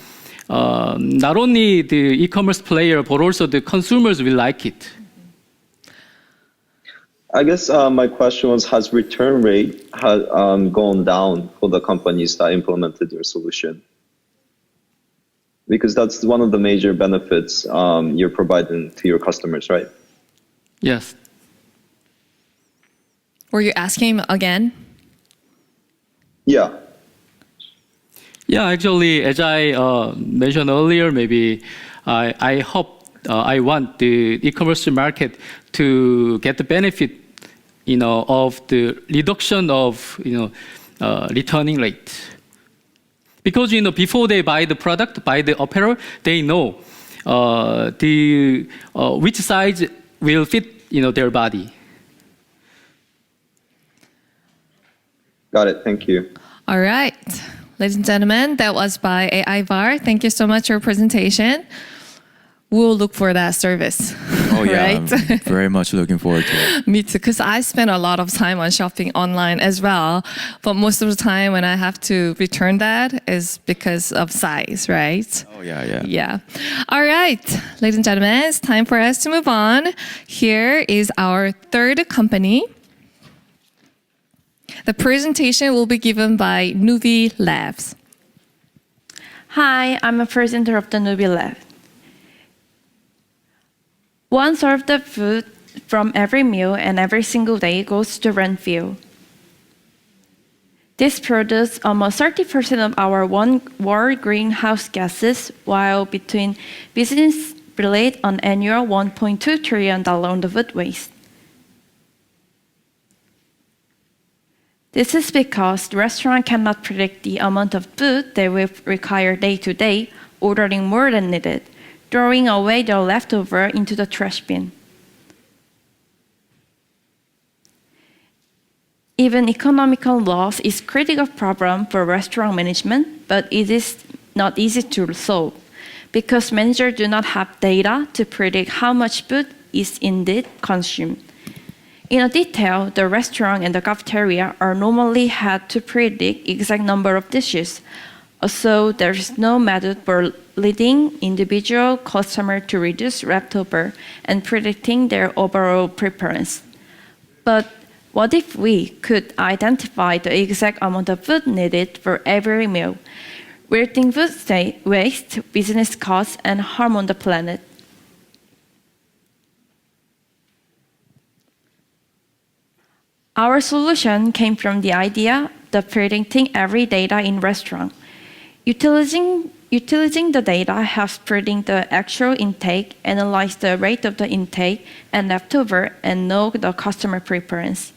not only the e-commerce player, but also the consumers will like it. I guess my question was, has return rate gone down for the companies that implemented your solution? Because that's one of the major benefits you're providing to your customers, right? Yes. Were you asking again? Yeah. Yeah, actually, as I mentioned earlier, maybe I hope, I want the e-commerce market to get the benefit, of the reduction of, returning rate. Because, before they buy the product, buy the apparel, they know which size will fit, their body. Got it. Thank you. All right. Ladies and gentlemen, that was by AIBAR. Thank you so much for your presentation. We'll look for that service. Oh yeah, right? I'm very much looking forward to it. Me too, because I spend a lot of time on shopping online as well. But most of the time when I have to return that is because of size, right? Oh yeah. Yeah. All right, ladies and gentlemen, it's time for us to move on. Here is our third company. The presentation will be given by NUBI Labs. Hi, I'm a presenter of the NUBI Lab. One served of food from every meal and every single day goes to landfill. This produces almost 30% of our world greenhouse gases, while between business relate an annual $1.2 trillion on the food waste. This is because the restaurant cannot predict the amount of food they will require day to day, ordering more than needed, throwing away their leftover into the trash bin. Even economical loss is a critical problem for restaurant management, but it is not easy to solve because managers do not have data to predict how much food is indeed consumed. In detail, the restaurant and the cafeteria are normally had to predict exact number of dishes, Also, there is no method for leading individual customers to reduce leftover and predicting their overall preference. But what if we could identify the exact amount of food needed for every meal, reducing food waste, business costs, and harm on the planet? Our solution came from the idea of predicting every data in restaurant. Utilizing the data helps predict the actual intake, analyze the rate of the intake and leftover, and know the customer preference.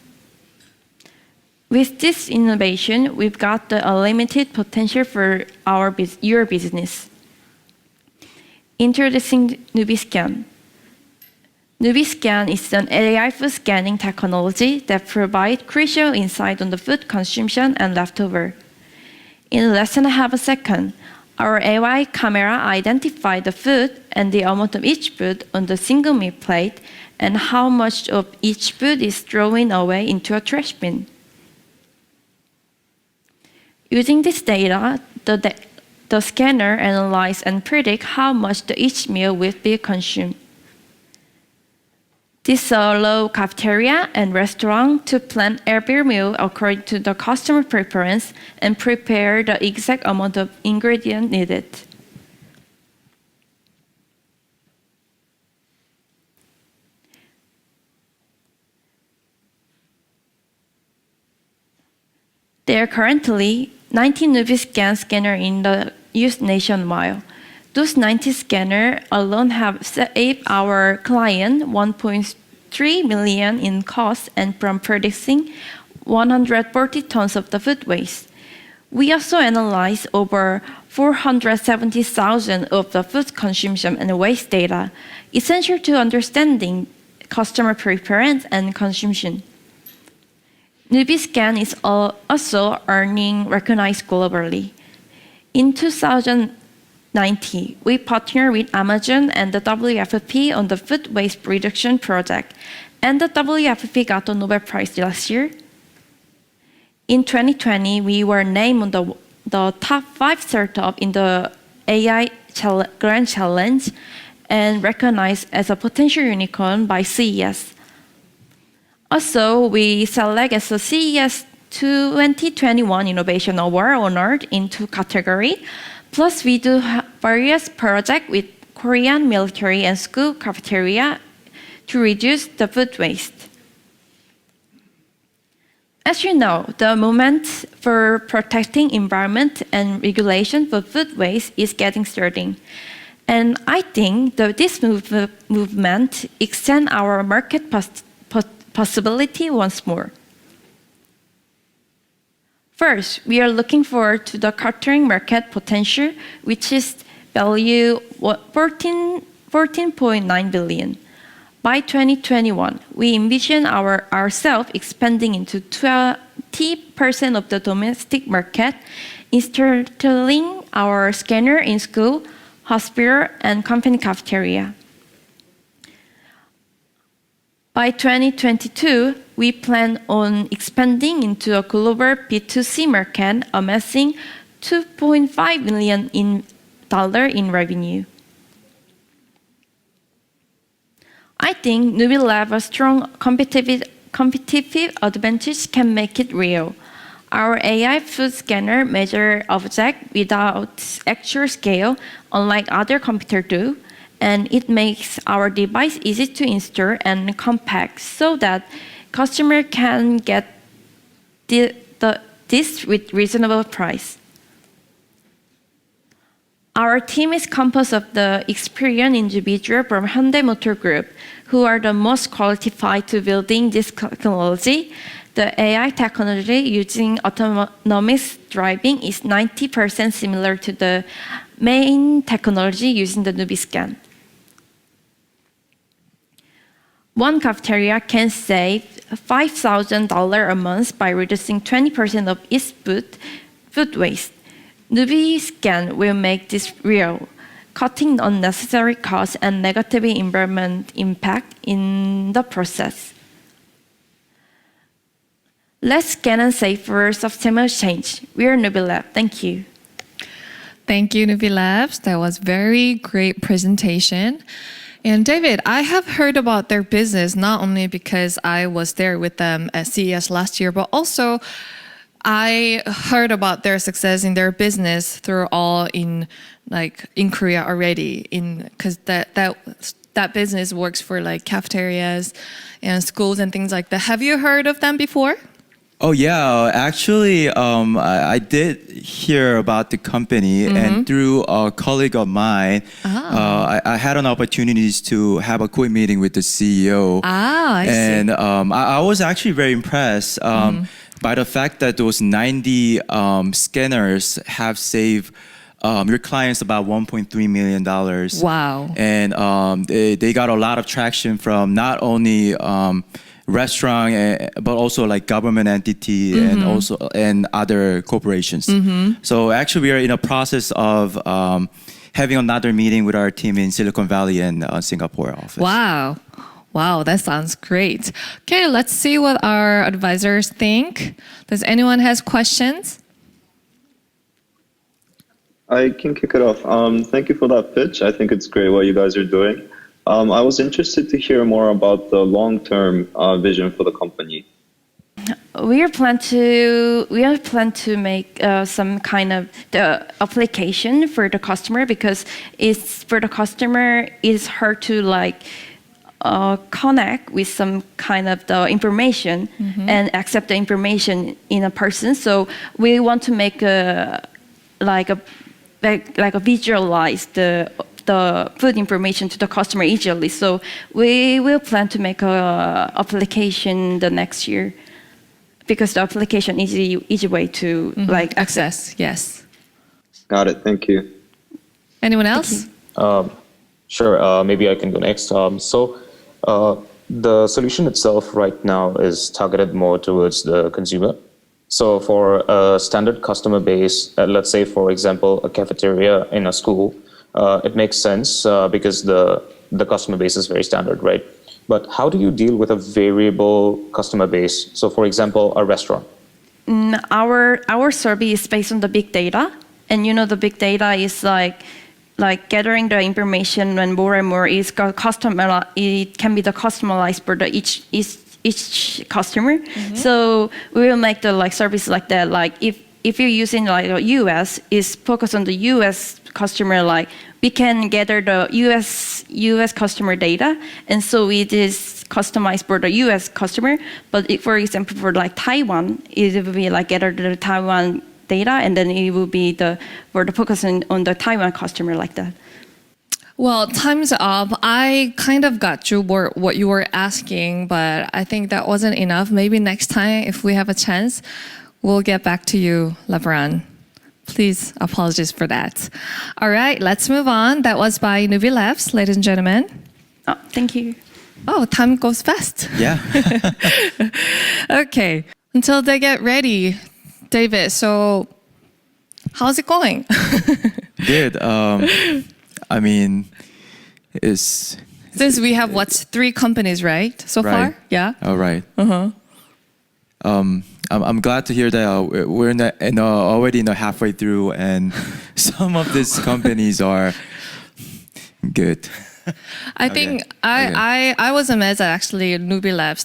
With this innovation, we've got the unlimited potential for your business. Introducing NUBI Scan. NUBI Scan is an AI food scanning technology that provides crucial insight on the food consumption and leftover. In less than half a second, our AI camera identifies the food and the amount of each food on the single meal plate and how much of each food is thrown away into a trash bin. Using this data, the scanner analyzes and predicts how much each meal will be consumed. This allows cafeteria and restaurant to plan every meal according to the customer preference and prepare the exact amount of ingredients needed. There are currently 19 NUBI Scan scanners in the use nationwide. Those 90 scanners alone have saved our client $1.3 million in costs and from predicting 140 tons of the food waste. We also analyzed over 470,000 of the food consumption and waste data, essential to understanding customer preference and consumption. NUBI Scan is also earning recognition globally. In 2019, we partnered with Amazon and the WFP on the food waste reduction project, and the WFP got the Nobel Prize last year. In 2020, we were named on the top 5 startup in the AI Grand Challenge and recognized as a potential unicorn by CES. Also, we selected as a CES 2021 Innovation Award honored in 2 categories. Plus, we do various projects with Korean military and school cafeteria to reduce the food waste. As you know, the movement for protecting environment and regulation for food waste is getting started. And I think that this movement extends our market possibility once more. First, we are looking forward to the catering market potential, which is valued $14.9 billion. By 2021, we envision ourselves expanding into 20% of the domestic market, installing our scanner in school, hospital, and company cafeteria. By 2022, we plan on expanding into a global B2C market, amassing $2.5 million in revenue. I think NUBI Lab a strong competitive advantage can make it real. Our AI food scanner measures objects without actual scale, unlike other computers do, and it makes our device easy to install and compact so that customers can get this with reasonable price. Our team is composed of the experienced individuals from Hyundai Motor Group, who are the most qualified to building this technology. The AI technology using autonomous driving is 90% similar to the main technology using the NUBI Scan. One cafeteria can save $5,000 a month by reducing 20% of its food waste. NUBI Scan will make this real, cutting unnecessary costs and negative environment impact in the process. Let's scan and save for sustainable change. We are NUBI Lab. Thank you. Thank you, NUBI Labs. That was very great presentation. And David, I have heard about their business not only because I was there with them at CES last year, but also I heard about their success in their business through all in Korea already. Because that business works for like cafeterias and schools and things like that. Have you heard of them before? Oh yeah, actually, I did hear about the company, and through a colleague of mine, I had an opportunity to have a quick meeting with the CEO. I see. And I was actually very impressed by the fact that those 90 scanners have saved your clients about $1.3 million. Wow. And they got a lot of traction from not only restaurant, but also like government entity and other corporations. So actually, we are in a process of having another meeting with our team in Silicon Valley and Singapore office. Wow, that sounds great. Okay, let's see what our advisors think. Does anyone has questions? I can kick it off. Thank you for that pitch. I think it's great what you guys are doing. I was interested to hear more about the long-term vision for the company. We are plan to make some kind of the application for the customer, because it's for the customer it's hard to connect with some kind of the information and accept the information in a person. So we want to make a visualize the food information to the customer easily. So we will plan to make a application the next year, because the application is easy way to access. Yes. Got it. Thank you. Anyone else? Sure. Maybe I can go next. The solution itself right now is targeted more towards the consumer. So for a standard customer base, let's say, for example, a cafeteria in a school, it makes sense because the customer base is very standard, right? But how do you deal with a variable customer base? So for example, a restaurant. Our survey is based on the big data, and the big data is like gathering the information, and more is customer. It can be the customized for each customer. So we will make the service like that. Like if you're using US, is focused on the US customer, we can gather the US customer data, and so it is customized for the US customer. But for example, for Taiwan, it will be gather the Taiwan data, and then it will be for the focus on the Taiwan customer like that. Well, time's up. I kind of got you what you were asking, but I think that wasn't enough. Maybe next time, if we have a chance, we'll get back to you, Lebron. Please, apologies for that. All right, let's move on. That was by NUBI Labs, ladies and gentlemen. Oh, thank you. Oh, time goes fast. Yeah. Okay, until they get ready, David, so how's it going? Good. I mean, it's... Since we have, 3 companies, right, so far? Yeah? All right. I'm glad to hear that we're already halfway through, and some of these companies are good. I think I was amazed at actually NUBI Labs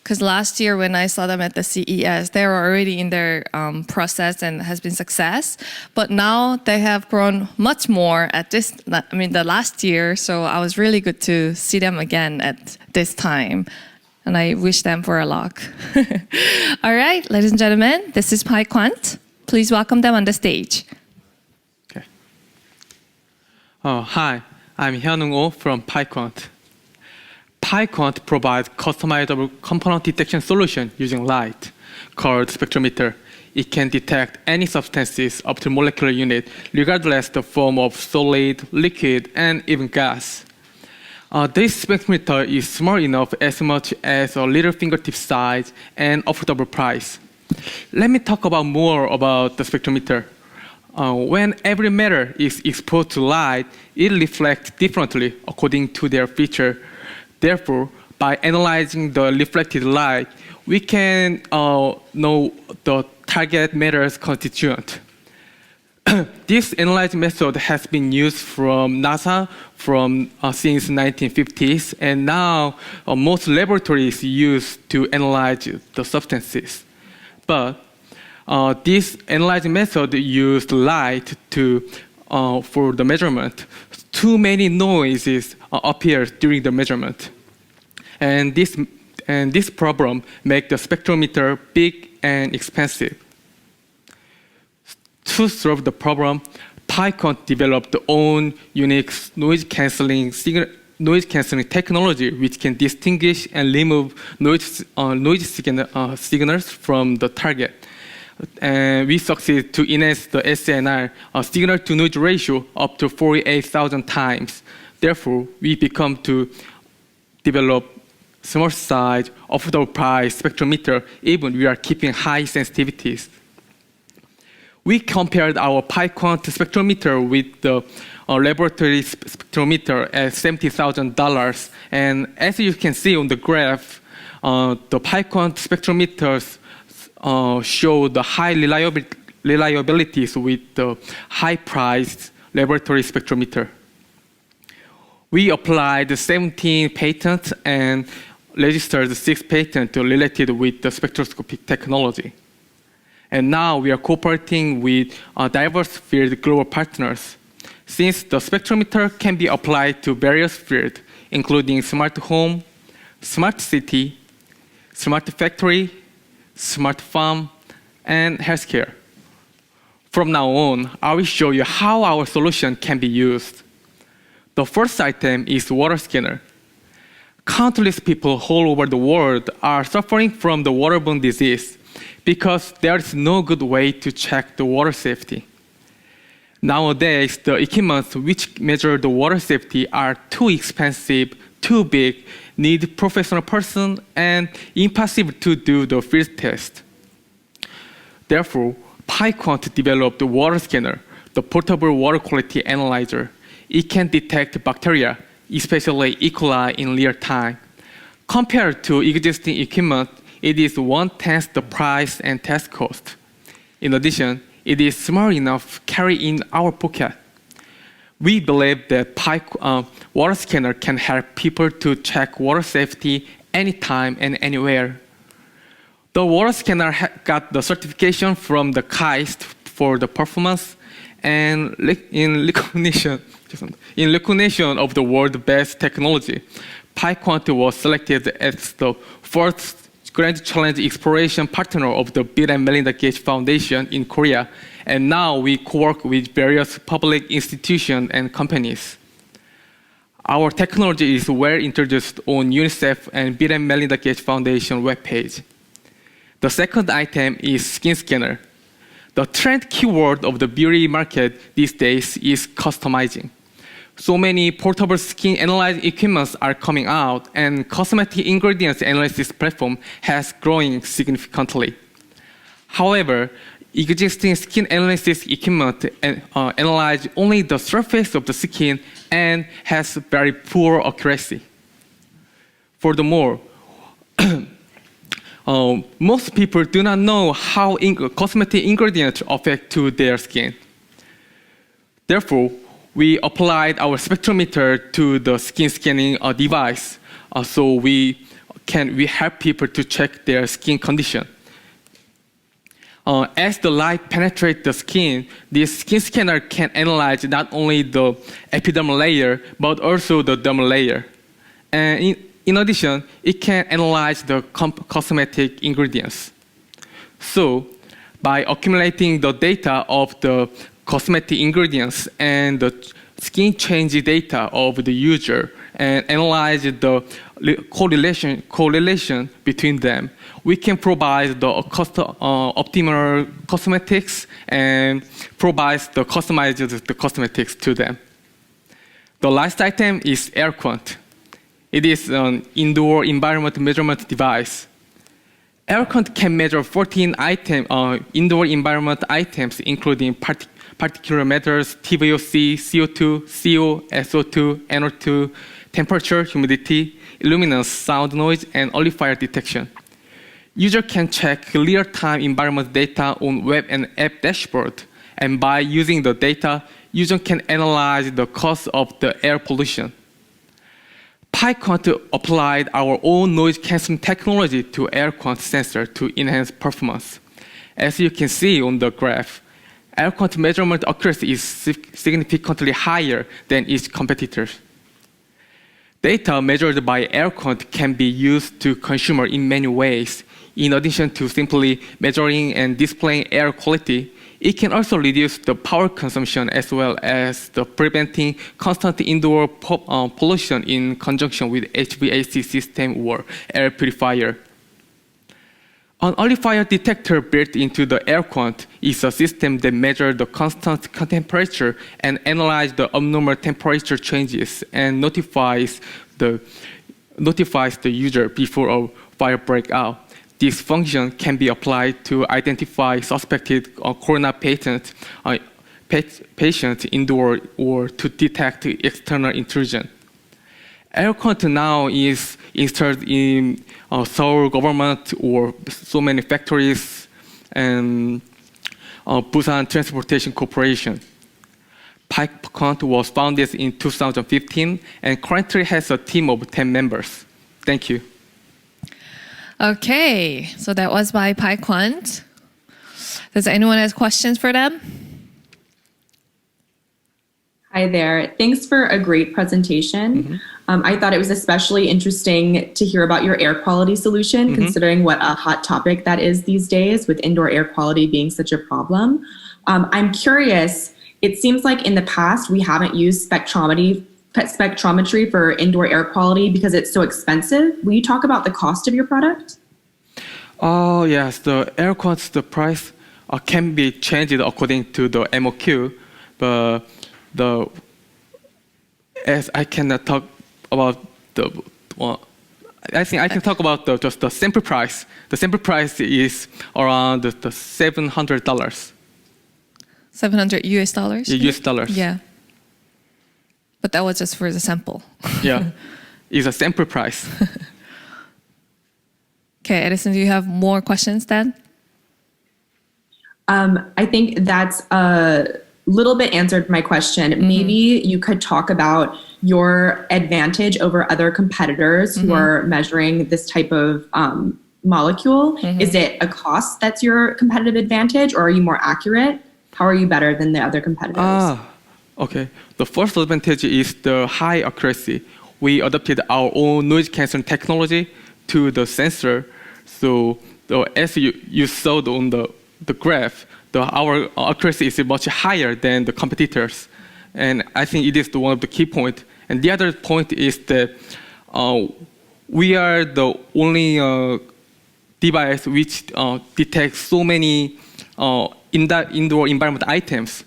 because last year when I saw them at the CES, they were already in their process and has been success. But now they have grown much more the last year. So I was really good to see them again at this time. And I wish them for a luck. All right, ladies and gentlemen, this is Pycont. Please welcome them on the stage. Okay. Hi, I'm Hyunung Oh from Pycont. Pycont provides customizable component detection solution using light, called spectrometer. It can detect any substances up to molecular unit, regardless the form of solid, liquid, and even gas. This spectrometer is small enough as much as a little fingertip size and affordable price. Let me talk more about the spectrometer. When every matter is exposed to light, it reflects differently according to their feature. Therefore, by analyzing the reflected light, we can know the target matter's constituent. This analyzing method has been used from NASA since 1950s, and now most laboratories use to analyze the substances. But this analyzing method used light for the measurement. Too many noises appear during the measurement, and this problem makes the spectrometer big and expensive. To solve the problem, Pycont developed their own unique noise cancelling technology, which can distinguish and remove noise signals from the target. And we succeed to enhance the SNR signal-to-noise ratio up to 48,000 times. Therefore, we become to develop small size, affordable price spectrometer, even we are keeping high sensitivities. We compared our Pycont spectrometer with the laboratory spectrometer at $70,000. And as you can see on the graph, the Pycont spectrometers show the high reliabilities with the high-priced laboratory spectrometer. We applied 17 patents and registered 6 patents related with the spectroscopic technology. And now we are cooperating with diverse field global partners. Since the spectrometer can be applied to various fields, including smart home, smart city, smart factory, smart farm, and healthcare. From now on, I will show you how our solution can be used. The first item is water scanner. Countless people all over the world are suffering from the waterborne disease because there is no good way to check the water safety. Nowadays, the equipment which measure the water safety are too expensive, too big, need professional person, and impossible to do the field test. Therefore, Pycont developed the water scanner, the portable water quality analyzer. It can detect bacteria, especially E. coli, in real time. Compared to existing equipment, it is 1/10 the price and test cost. In addition, it is small enough to carry in our pocket. We believe that water scanner can help people to check water safety anytime and anywhere. The water scanner got the certification from the KAIST for the performance, and in recognition of the world's best technology, Pycont was selected as the fourth Grand Challenge Exploration Partner of the Bill and Melinda Gates Foundation in Korea, and now we work with various public institutions and companies. Our technology is well introduced on UNICEF and Bill and Melinda Gates Foundation webpage. The second item is skin scanner. The trend keyword of the beauty market these days is customizing. So many portable skin analyzing equipments are coming out, and cosmetic ingredients analysis platform has growing significantly. However, existing skin analysis equipment analyze only the surface of the skin and has very poor accuracy. Furthermore, most people do not know how cosmetic ingredients affect to their skin. Therefore, we applied our spectrometer to the skin scanning device, so we help people to check their skin condition. As the light penetrates the skin, this skin scanner can analyze not only the epidermal layer, but also the dermal layer. And in addition, it can analyze the cosmetic ingredients. So, by accumulating the data of the cosmetic ingredients and the skin change data of the user and analyze the correlation between them, we can provide the optimal cosmetics and provide the customized cosmetics to them. The last item is AirQuant. It is an indoor environment measurement device. AirQuant can measure 14 indoor environment items, including particulate matters, TVOC, CO2, CO, SO2, NO2, temperature, humidity, luminance, sound, noise, and early fire detection. User can check real-time environment data on web and app dashboard, And by using the data, users can analyze the cause of the air pollution. Pycont applied our own noise cancelling technology to air quality sensor to enhance performance. As you can see on the graph, air quality measurement accuracy is significantly higher than its competitors. Data measured by air quality can be used to consumer in many ways. In addition to simply measuring and displaying air quality, it can also reduce the power consumption as well as the preventing constant indoor pollution in conjunction with HVAC system or air purifier. An early fire detector built into the air quant is a system that measures the constant temperature and analyzes the abnormal temperature changes and notifies the user before a fire breakout. This function can be applied to identify suspected corona patient indoor or to detect external intrusion. Air quant now is installed in Seoul government or so many factories and Busan Transportation Corporation. Pycont was founded in 2015 and currently has a team of 10 members. Thank you. Okay, so that was by Pycont. Does anyone have questions for them? Hi there. Thanks for a great presentation. I thought it was especially interesting to hear about your air quality solution, considering what a hot topic that is these days with indoor air quality being such a problem. I'm curious, it seems like in the past we haven't used spectrometry for indoor air quality because it's so expensive. Will you talk about the cost of your product? Oh, yes. The air quality, the price can be changed according to the MOQ, but as I cannot talk about I think I can talk about just the sample price. The sample price is around the $700. $700 US dollars? US dollars. Yeah. But that was just for the sample. Yeah, it's a sample price. Okay, Edison, do you have more questions then? I think that's a little bit answered my question. Maybe you could talk about your advantage over other competitors who are measuring this type of molecule. Is it a cost that's your competitive advantage, or are you more accurate? How are you better than the other competitors? Okay. The first advantage is the high accuracy. We adopted our own noise cancelling technology to the sensor. So as you saw on the graph, our accuracy is much higher than the competitors. And I think it is one of the key points. And the other point is that we are the only device which detects so many indoor environment items.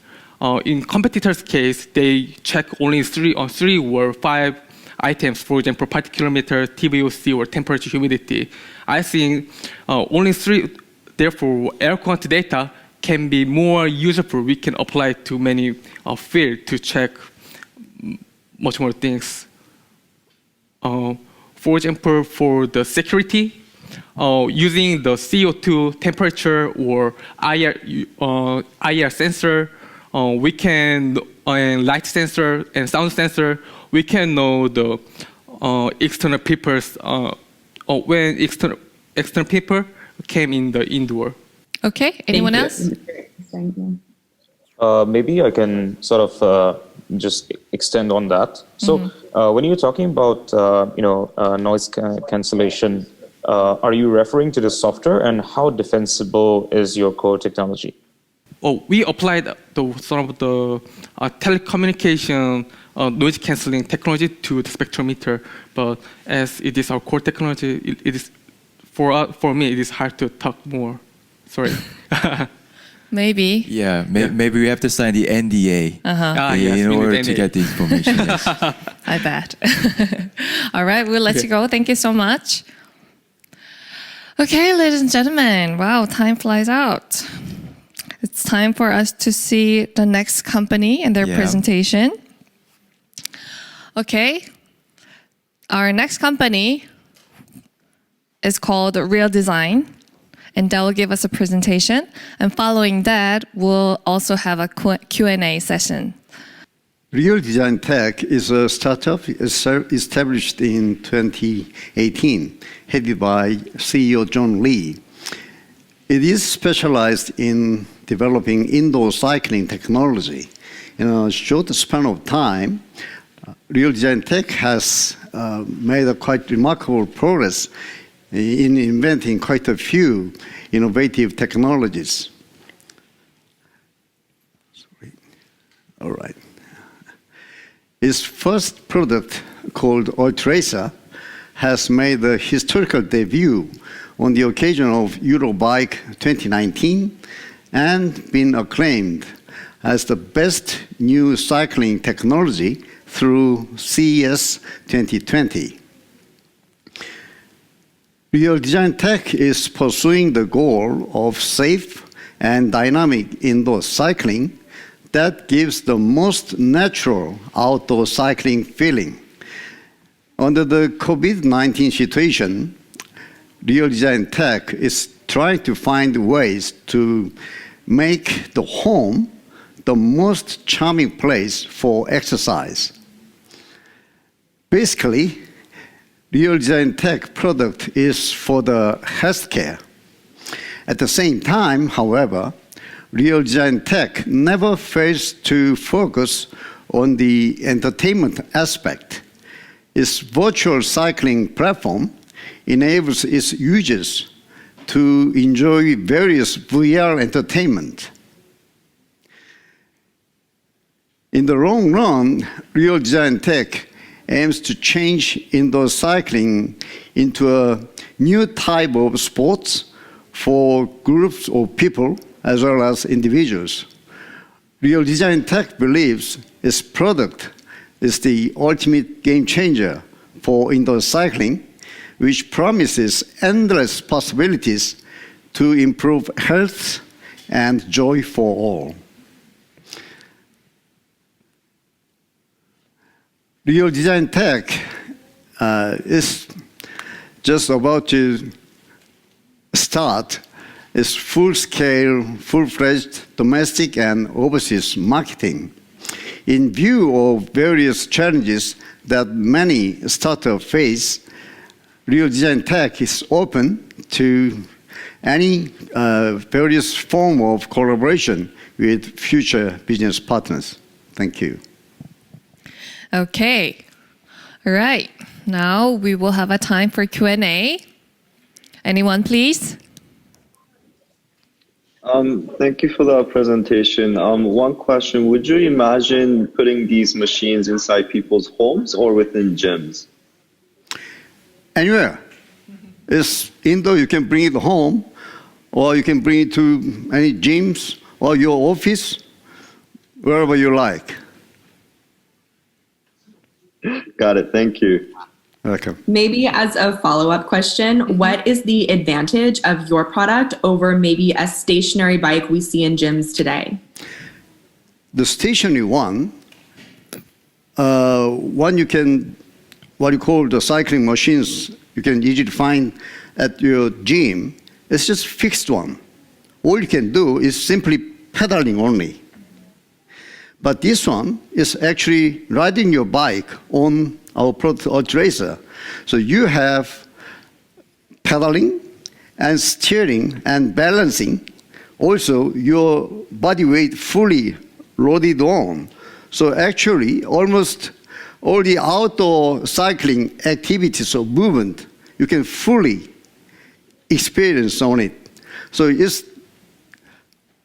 In competitors' case, they check only three or five items, for example, particulate matter, TVOC, or temperature, humidity. I think only three. Therefore, air quality data can be more useful. We can apply it to many fields to check much more things. For example, for the security, using the CO2 temperature or IR sensor, we can, and light sensor and sound sensor, we can know the external papers when external paper came in the indoor. Okay, anyone else? Maybe I can sort of just extend on that. So when you're talking about noise cancellation, are you referring to the software, and how defensible is your core technology? We applied some of the telecommunication noise cancelling technology to the spectrometer, but as it is our core technology, it is for me it is hard to talk more. Sorry. Maybe. Yeah, maybe we have to sign the NDA in order to get the information. Yes. I bet. All right, we'll let you go. Thank you so much. Okay, ladies and gentlemen, wow, time flies out. It's time for us to see the next company and their presentation. Okay, our next company is called Real Design. and Dell will give us a presentation. And following that, we'll also have a Q&A session. Real Design Tech is a startup established in 2018, headed by CEO John Lee. It is specialized in developing indoor cycling technology. In a short span of time, Real Design Tech has made a quite remarkable progress in inventing quite a few innovative technologies. All right. Its first product, called Alchera, has made a historical debut on the occasion of Eurobike 2019 and been acclaimed as the best new cycling technology through CES 2020. Real Design Tech is pursuing the goal of safe and dynamic indoor cycling that gives the most natural outdoor cycling feeling. Under the COVID-19 situation, Real Design Tech is trying to find ways to make the home the most charming place for exercise. Basically, Real Design Tech product is for the healthcare. At the same time, however, Real Design Tech never fails to focus on the entertainment aspect. Its virtual cycling platform enables its users to enjoy various VR entertainment. In the long run, Real Design Tech aims to change indoor cycling into a new type of sports for groups of people as well as individuals. Real Design Tech believes its product is the ultimate game changer for indoor cycling, which promises endless possibilities to improve health and joy for all. Real Design Tech is just about to start its full-scale, full-fledged domestic and overseas marketing. In view of various challenges that many startups face, Real Design Tech is open to any various form of collaboration with future business partners. Thank you. Okay. All right. Now we will have a time for Q&A. Anyone, please? Thank you for the presentation. One question, would you imagine putting these machines inside people's homes or within gyms? Anywhere. It's indoor, you can bring it home, or you can bring it to any gyms or your office, wherever you like. Got it, thank you. Welcome. Maybe as a follow-up question, what is the advantage of your product over maybe a stationary bike we see in gyms today? The stationary one you can, what you call the cycling machines, you can easily find at your gym. It's just fixed one. All you can do is simply pedaling only. But this one is actually riding your bike on our product Alchera. So you have pedaling and steering and balancing. Also, your body weight fully loaded on. So actually, almost all the outdoor cycling activities or movement, you can fully experience on it. So it's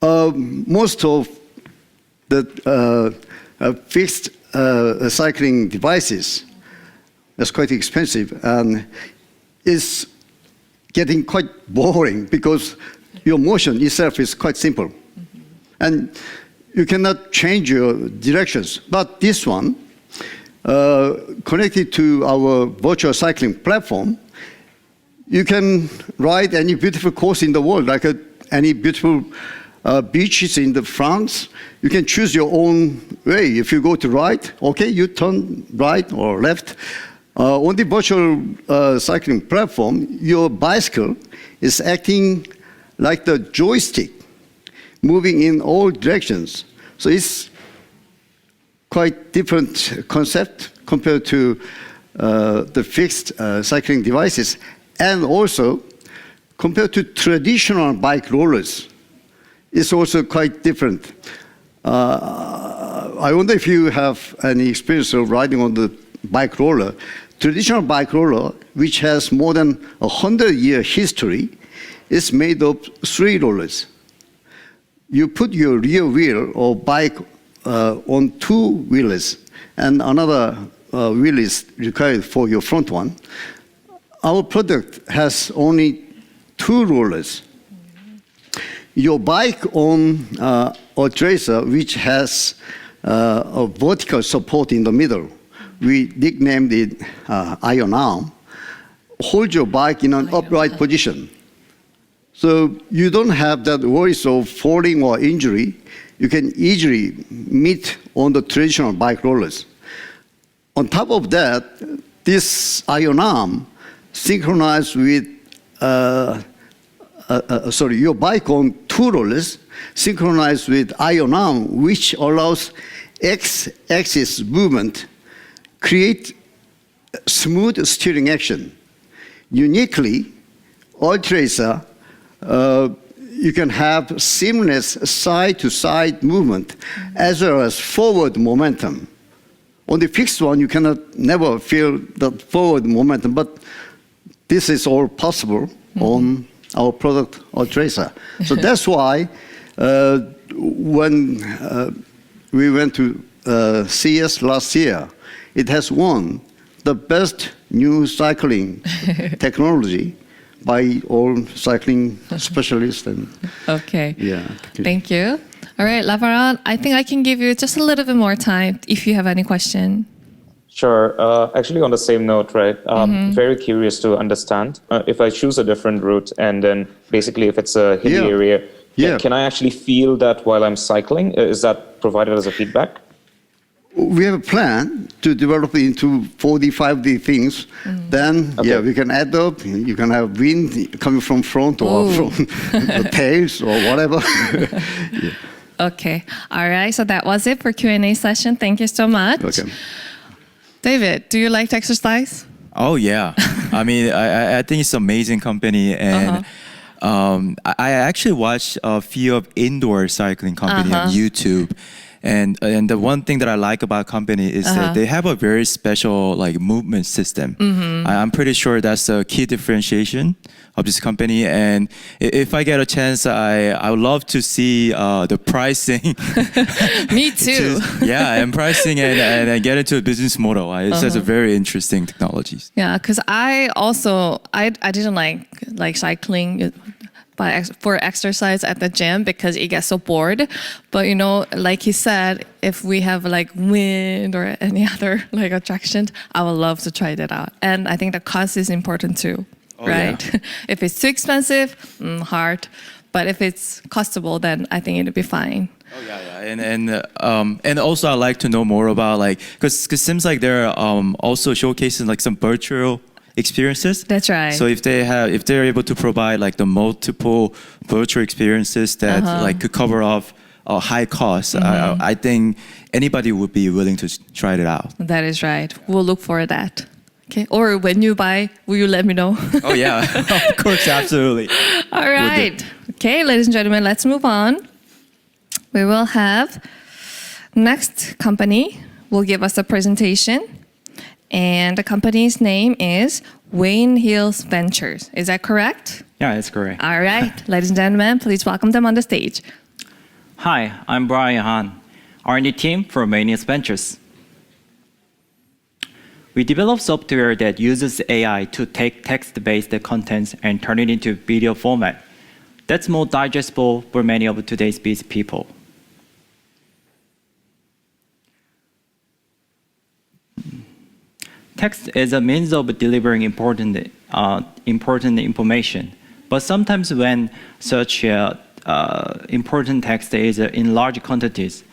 most of the fixed cycling devices. That's quite expensive, and it's getting quite boring because your motion itself is quite simple. And you cannot change your directions. But this one, connected to our virtual cycling platform, you can ride any beautiful course in the world, like any beautiful beaches in the France. You can choose your own way. If you go to right, okay, you turn right or left. On the virtual cycling platform, your bicycle is acting like the joystick, moving in all directions. So it's quite different concept compared to the fixed cycling devices, and also compared to traditional bike rollers, it's also quite different. I wonder if you have any experience of riding on the bike roller. Traditional bike roller, which has more than 100-year history, is made of 3 rollers. You put your rear wheel or bike on 2 wheels, and another wheel is required for your front one. Our product has only 2 rollers. Your bike on a tracer, which has a vertical support in the middle, we nicknamed it iron arm, hold your bike in an upright position. So you don't have that worries of falling or injury. You can easily meet on the traditional bike rollers. On top of that, this iron arm synchronized with, your bike on 2 rollers synchronized with iron arm, which allows X-axis movement, create smooth steering action. Uniquely, Alchera, you can have seamless side-to-side movement as well as forward momentum. On the fixed one, you cannot never feel the forward momentum, but this is all possible on our product Alchera. So that's why when we went to CES last year, it has won the best new cycling technology by all cycling specialists. And Okay. yeah. Thank you. All right, Lavaran, I think I can give you just a little bit more time if you have any question. Sure. Actually, on the same note, right? Very curious to understand if I choose a different route, and then basically if it's a hilly area, can I actually feel that while I'm cycling? Is that provided as a feedback? We have a plan to develop it into 45D things. Then, we can add up. You can have wind coming from front or from the tails or whatever. Okay. All right. So that was it for Q&A session. Thank you so much. Okay. David, do you like to exercise? Oh yeah, I mean, I think it's an amazing company, and I actually watched a few of indoor cycling company on YouTube, and the one thing that I like about company is that they have a very special like movement system. I'm pretty sure that's a key differentiation of this company, and if I get a chance, I would love to see the pricing. Me too. And pricing and get into a business model. It's just a very interesting technologies. Yeah, because I didn't like cycling for exercise at the gym because it gets so bored. But you know, like he said, if we have like wind or any other like attractions, I would love to try that out. And I think the cost is important too, right? Yeah. If it's too expensive, hard. But if it's costable, then I think it'll be fine. Oh yeah. And also I'd like to know more about like, because it seems like they're also showcasing like some virtual experiences. That's right. So if they're able to provide like the multiple virtual experiences that like could cover off a high cost, I think anybody would be willing to try it out. That is right. We'll look for that. Okay. Or when you buy, will you let me know? Oh yeah, of course, absolutely. All right. Okay, ladies and gentlemen, let's move on. We will have next company will give us a presentation. And the company's name is Wayne Hills Ventures. Is that correct? Yeah, that's correct. All right. Ladies and gentlemen, please welcome them on the stage. Hi, I'm Brian Han, R&D team for Wayne Hills Ventures. We develop software that uses AI to take text-based contents and turn it into video format. That's more digestible for many of today's busy people. Text is a means of delivering important information, but sometimes when such important text is in large quantities,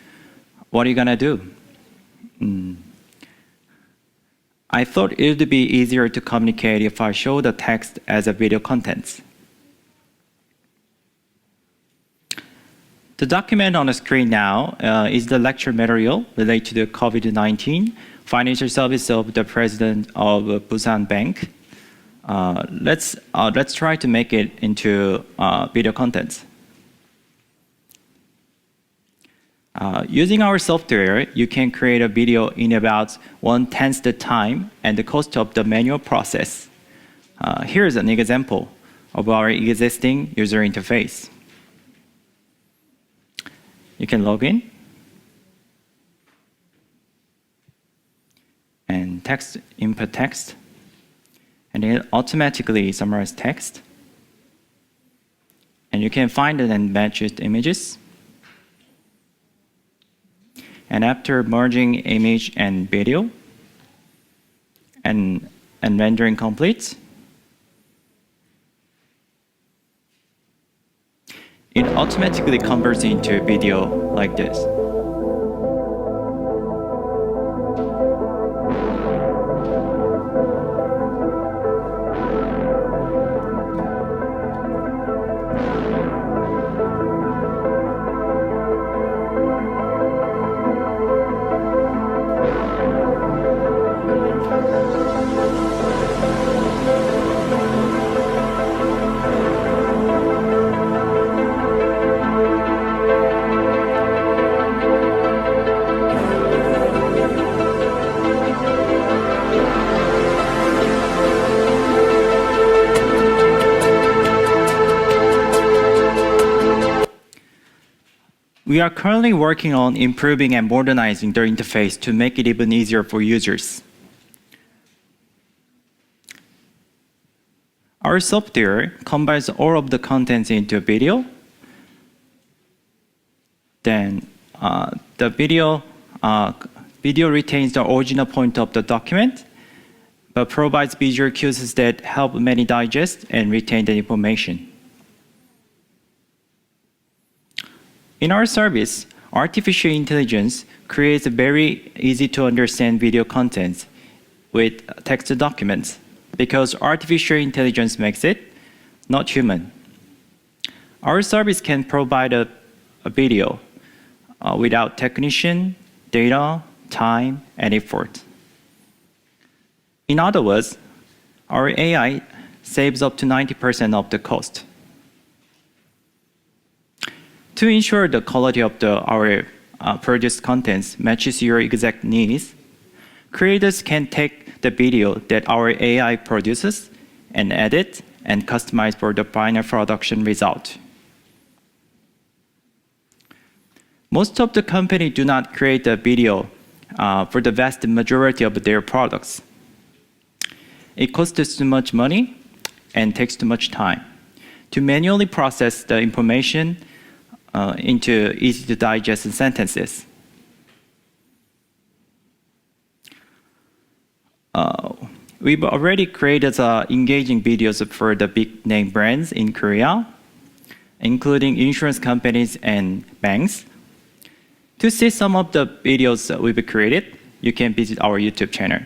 what are you gonna do? I thought it would be easier to communicate if I show the text as a video contents. The document on the screen now is the lecture material related to the COVID-19 financial service of the president of Busan Bank. Let's try to make it into video content. Using our software, you can create a video in about 1/10 the time and the cost of the manual process. Here's an example of our existing user interface. You can log in and input text, and it automatically summarizes text. And you can find and match images. And after merging image and video and rendering complete, it automatically converts into video like this. We are currently working on improving and modernizing the interface to make it even easier for users. Our software combines all of the contents into a video. Then the video retains the original point of the document, but provides visual cues that help many digest and retain the information. In our service, artificial intelligence creates a very easy to understand video content with text documents because artificial intelligence makes it, not human. Our service can provide a video without technician, data, time, and effort. In other words, our AI saves up to 90% of the cost. To ensure the quality of our produced contents matches your exact needs, creators can take the video that our AI produces and edit and customize for the final production result. Most of the companies do not create a video for the vast majority of their products. It costs too much money and takes too much time to manually process the information into easy-to-digest sentences. We've already created engaging videos for the big-name brands in Korea, including insurance companies and banks. To see some of the videos that we've created, you can visit our YouTube channel.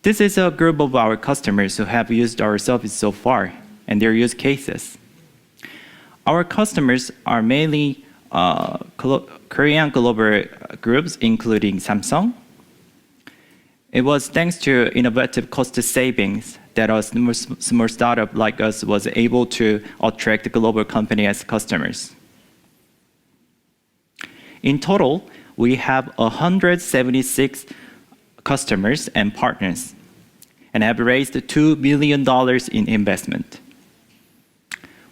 This is a group of our customers who have used our service so far and their use cases. Our customers are mainly Korean global groups, including Samsung. It was thanks to innovative cost savings that a small startup like us was able to attract global companies as customers. In total, we have 176 customers and partners and have raised $2 million in investment.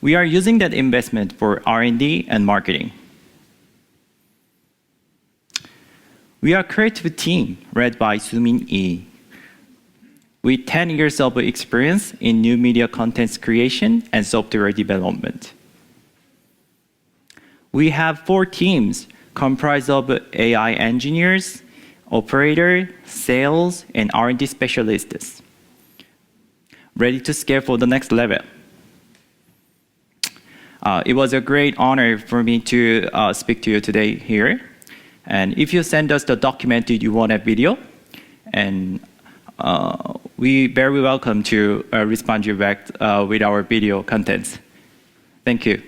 We are using that investment for R&D and marketing. We are a creative team led by Soo-min Lee, with 10 years of experience in new media content creation and software development. We have 4 teams comprised of AI engineers, operator, sales, and R&D specialists, ready to scale for the next level. It was a great honor for me to speak to you today here. And if you send us the document that you want a video, and we very welcome to respond you back with our video contents. Thank you.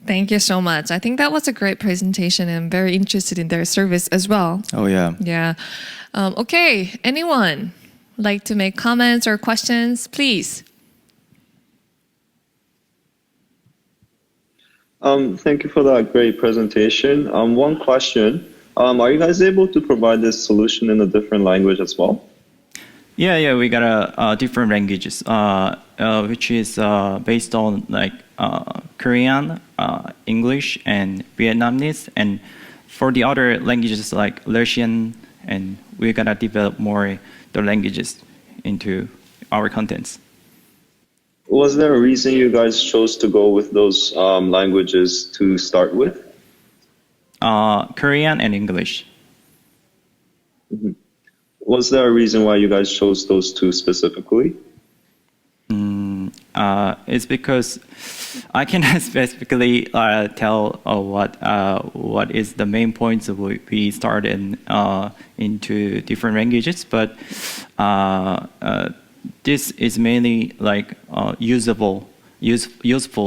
Thank you so much. I think that was a great presentation and I'm very interested in their service as well. Oh, yeah. Yeah. Okay, anyone like to make comments or questions, please? Thank you for that great presentation. One question. Are you guys able to provide this solution in a different language as well? Yeah, we got different languages, which is based on like Korean, English, and Vietnamese, and for the other languages like Russian, and we're gonna develop more the languages into our contents. Was there a reason you guys chose to go with those languages to start with? Korean and English. Mm-hmm. Was there a reason why you guys chose those two specifically? It's because I cannot specifically tell what is the main points of we start into different languages, but this is mainly like useful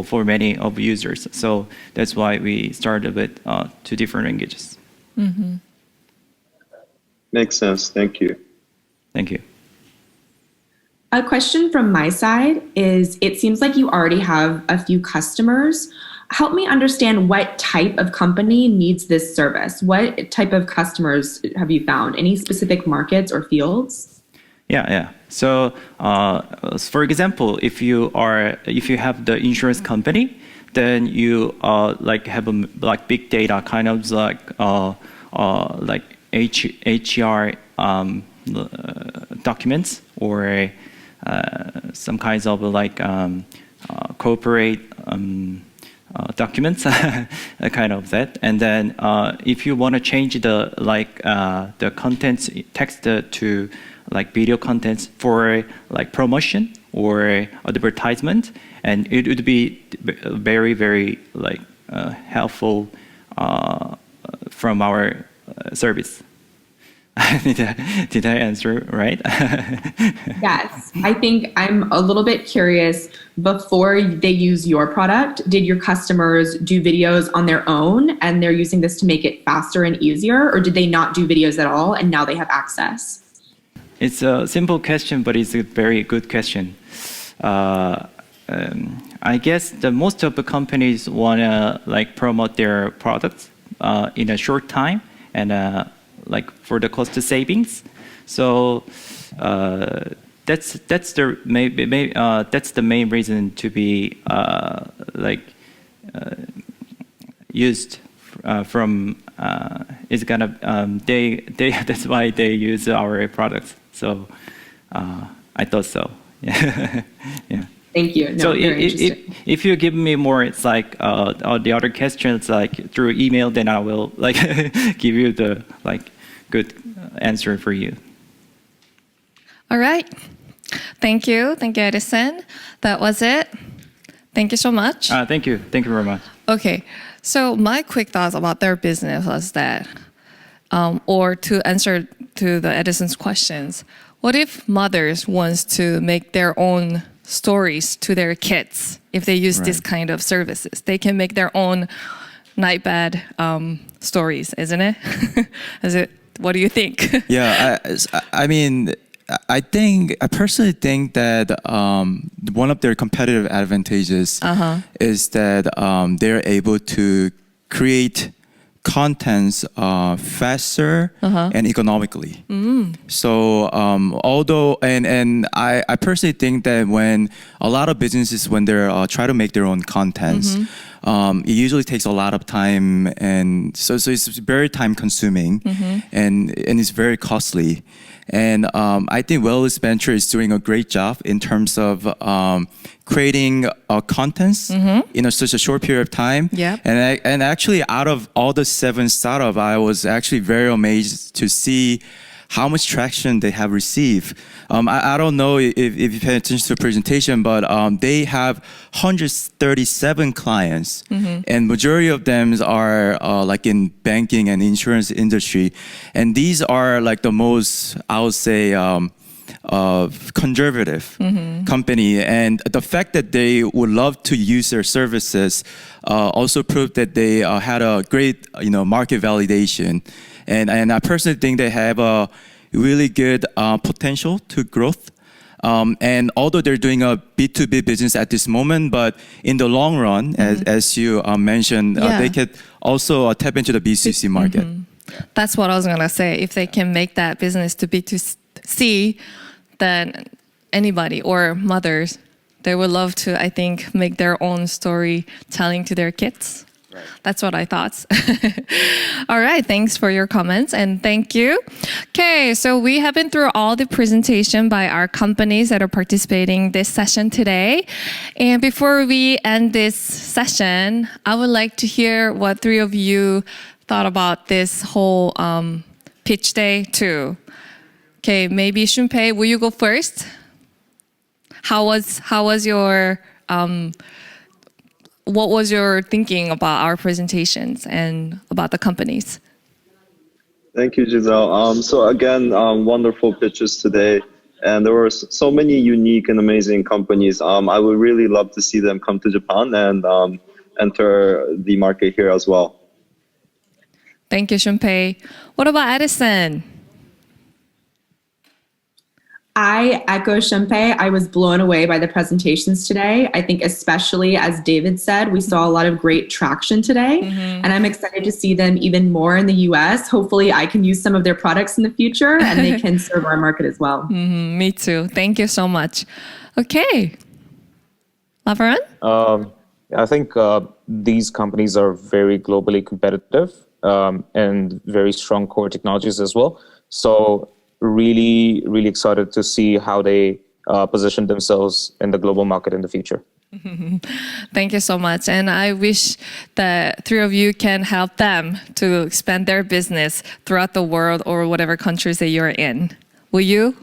for many of users. So that's why we started with two different languages. Mm-hmm. Makes sense. Thank you. Thank you. A question from my side is, it seems like you already have a few customers. Help me understand what type of company needs this service. What type of customers have you found? Any specific markets or fields? Yeah. So, for example, if you have the insurance company, then you have a big data kind of like HR documents or some kinds of corporate documents, kind of that. And then if you want to change the contents text to like video contents for like promotion or advertisement, and it would be very, very helpful from our service. Did I answer right? Yes. I think I'm a little bit curious, before they use your product, did your customers do videos on their own and they're using this to make it faster and easier, or did they not do videos at all and now they have access? It's a simple question, but it's a very good question. I guess most of the companies want to promote their products in a short time and for the cost savings. So that's the main reason to be used from. Is gonna that's why they use our products. So I thought so. Yeah. Thank you. No, So if you give me more, it's like the other questions through email, then I will give you the good answer for you. All right. Thank you, Edison. That was it. Thank you so much. Thank you very much. Okay, so my quick thoughts about their business was that, or to answer to the Edison's questions, what if mothers wants to make their own stories to their kids if they use this kind of services? They can make their own nightbed stories, isn't it? What do you think? Yeah, I personally think that one of their competitive advantages is that they're able to create contents faster and economically. So although I personally think that when a lot of businesses, when they're try to make their own contents, it usually takes a lot of time, and so it's very time consuming and it's very costly. And I think Wellness Venture is doing a great job in terms of creating contents in such a short period of time. Yep. And actually, out of all the 7 startups, I was actually very amazed to see how much traction they have received. I don't know if you pay attention to the presentation, but they have 137 clients, and majority of them are in banking and insurance industry. And these are the most, I would say, conservative company, and the fact that they would love to use their services also proved that they had a great market validation, and I personally think they have a really good potential to growth. And although they're doing a B2B business at this moment, but in the long run, as you mentioned, they could also tap into the B2C market. That's what I was going to say. If they can make that business to B2C, then anybody or mothers, they would love to, I think, make their own story telling to their kids. Right. That's what I thought. All right, thanks for your comments and thank you. Okay, so we have been through all the presentation by our companies that are participating this session today. And before we end this session, I would like to hear what three of you thought about this whole pitch day too. Okay, maybe Shunpei, will you go first? How was your what was your thinking about our presentations and about the companies? Thank you, Giselle. So again, wonderful pitches today, and there were so many unique and amazing companies. I would really love to see them come to Japan and enter the market here as well. Thank you, Shunpei. What about Edison? I echo Shunpei. I was blown away by the presentations today. I think especially, as David said, we saw a lot of great traction today, and I'm excited to see them even more in the US. Hopefully I can use some of their products in the future and they can serve our market as well. Me too. Thank you so much. Okay. Laveran? I think these companies are very globally competitive and very strong core technologies as well. So really, really excited to see how they position themselves in the global market in the future. Thank you so much. And I wish that three of you can help them to expand their business throughout the world or whatever countries that you're in. Will you?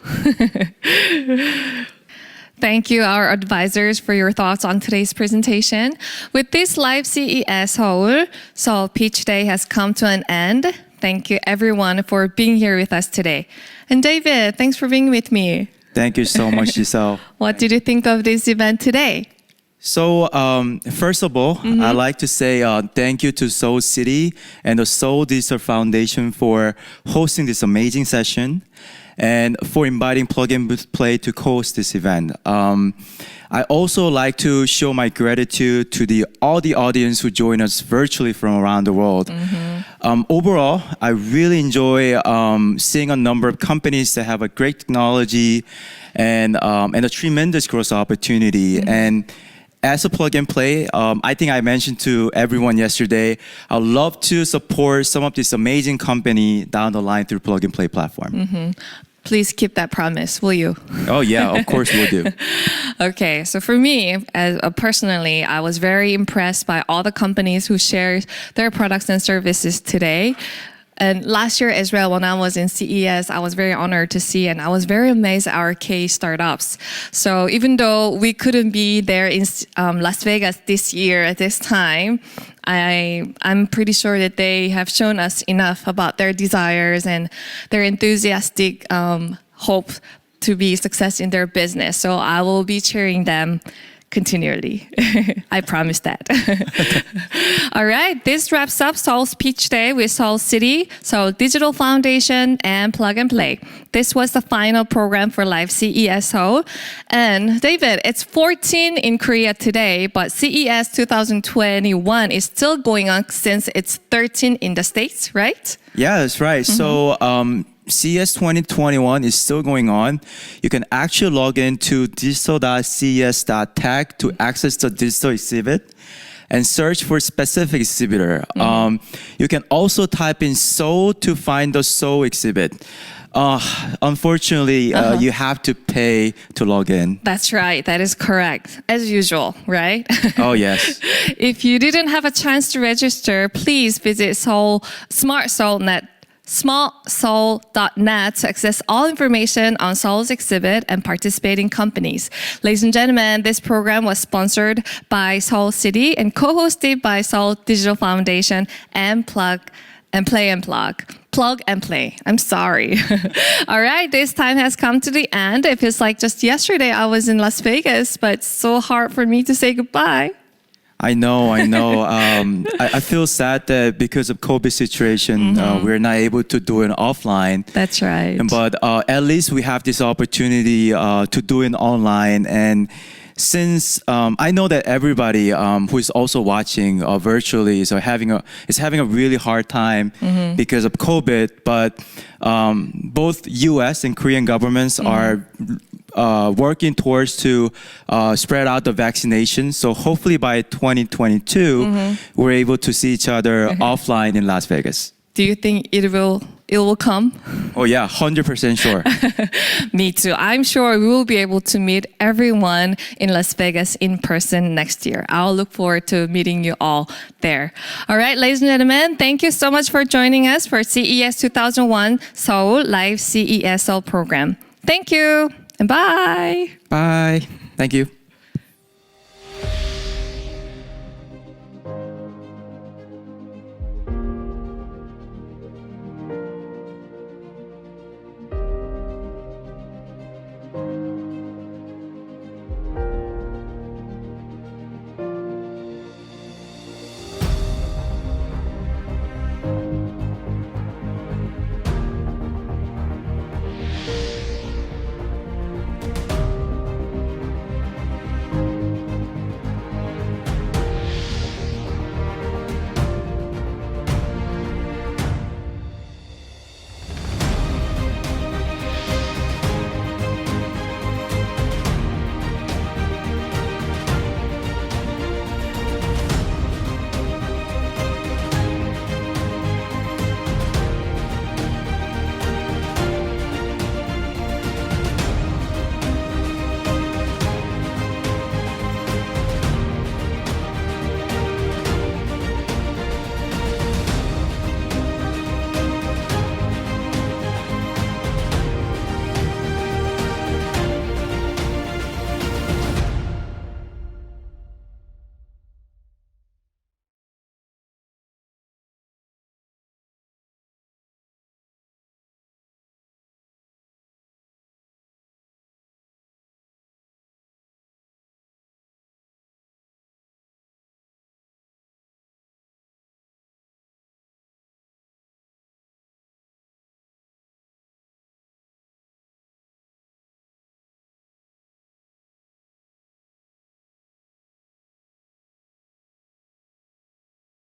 Thank you, our advisors, for your thoughts on today's presentation. With this live CES Seoul Pitch Day has come to an end. Thank you, everyone, for being here with us today. And David, thanks for being with me. Thank you so much, Giselle. What did you think of this event today? So, first of all, I'd like to say thank you to Seoul City and the Seoul Digital Foundation for hosting this amazing session and for inviting Plug and Play to co-host this event. I also like to show my gratitude to all the audience who join us virtually from around the world. Overall, I really enjoy seeing a number of companies that have a great technology and a tremendous growth opportunity. And as a Plug and Play, I think I mentioned to everyone yesterday, I'd love to support some of this amazing company down the line through Plug and Play platform. Please keep that promise, will you? Oh yeah, of course we'll do. Okay, so for me, personally, I was very impressed by all the companies who shared their products and services today. And last year as well, when I was in CES, I was very honored to see, and I was very amazed at our K startups. So even though we couldn't be there in Las Vegas this year at this time, I'm pretty sure that they have shown us enough about their desires and their enthusiastic hope to be success in their business. So I will be cheering them continually. I promise that. All right, this wraps up Seoul's Pitch Day with Seoul City, Seoul Digital Foundation, and Plug and Play. This was the final program for Live CES Seoul. And David, it's 14 in Korea today, but CES 2021 is still going on since it's 13 in the States, right? Yeah, that's right. So CES 2021 is still going on. You can actually log into digital.ces.tech to access the digital exhibit and search for a specific exhibitor. You can also type in Seoul to find the Seoul exhibit. Unfortunately, you have to pay to log in. That's right. That is correct. As usual, right? Oh, yes. If you didn't have a chance to register, please visit smartseoul.net to access all information on Seoul's exhibit and participating companies. Ladies and gentlemen, this program was sponsored by Seoul City and co-hosted by Seoul Digital Foundation and Plug and Play and Plug. plug and play. I'm sorry. All right, this time has come to the end. It feels like just yesterday I was in Las Vegas, but it's so hard for me to say goodbye. I know. I feel sad that because of COVID situation, we're not able to do it offline. That's right. But at least we have this opportunity to do it online. And since I know that everybody who is also watching virtually is having a really hard time because of COVID, but both U.S. and Korean governments are working towards to spread out the vaccination. So hopefully by 2022, we're able to see each other offline in Las Vegas. Do you think it will come? Oh yeah, 100% sure. Me too. I'm sure we will be able to meet everyone in Las Vegas in person next year. I'll look forward to meeting you all there. All right, ladies and gentlemen, thank you so much for joining us for CES 2001 Seoul Live CESL program. Thank you and bye. Bye. Thank you.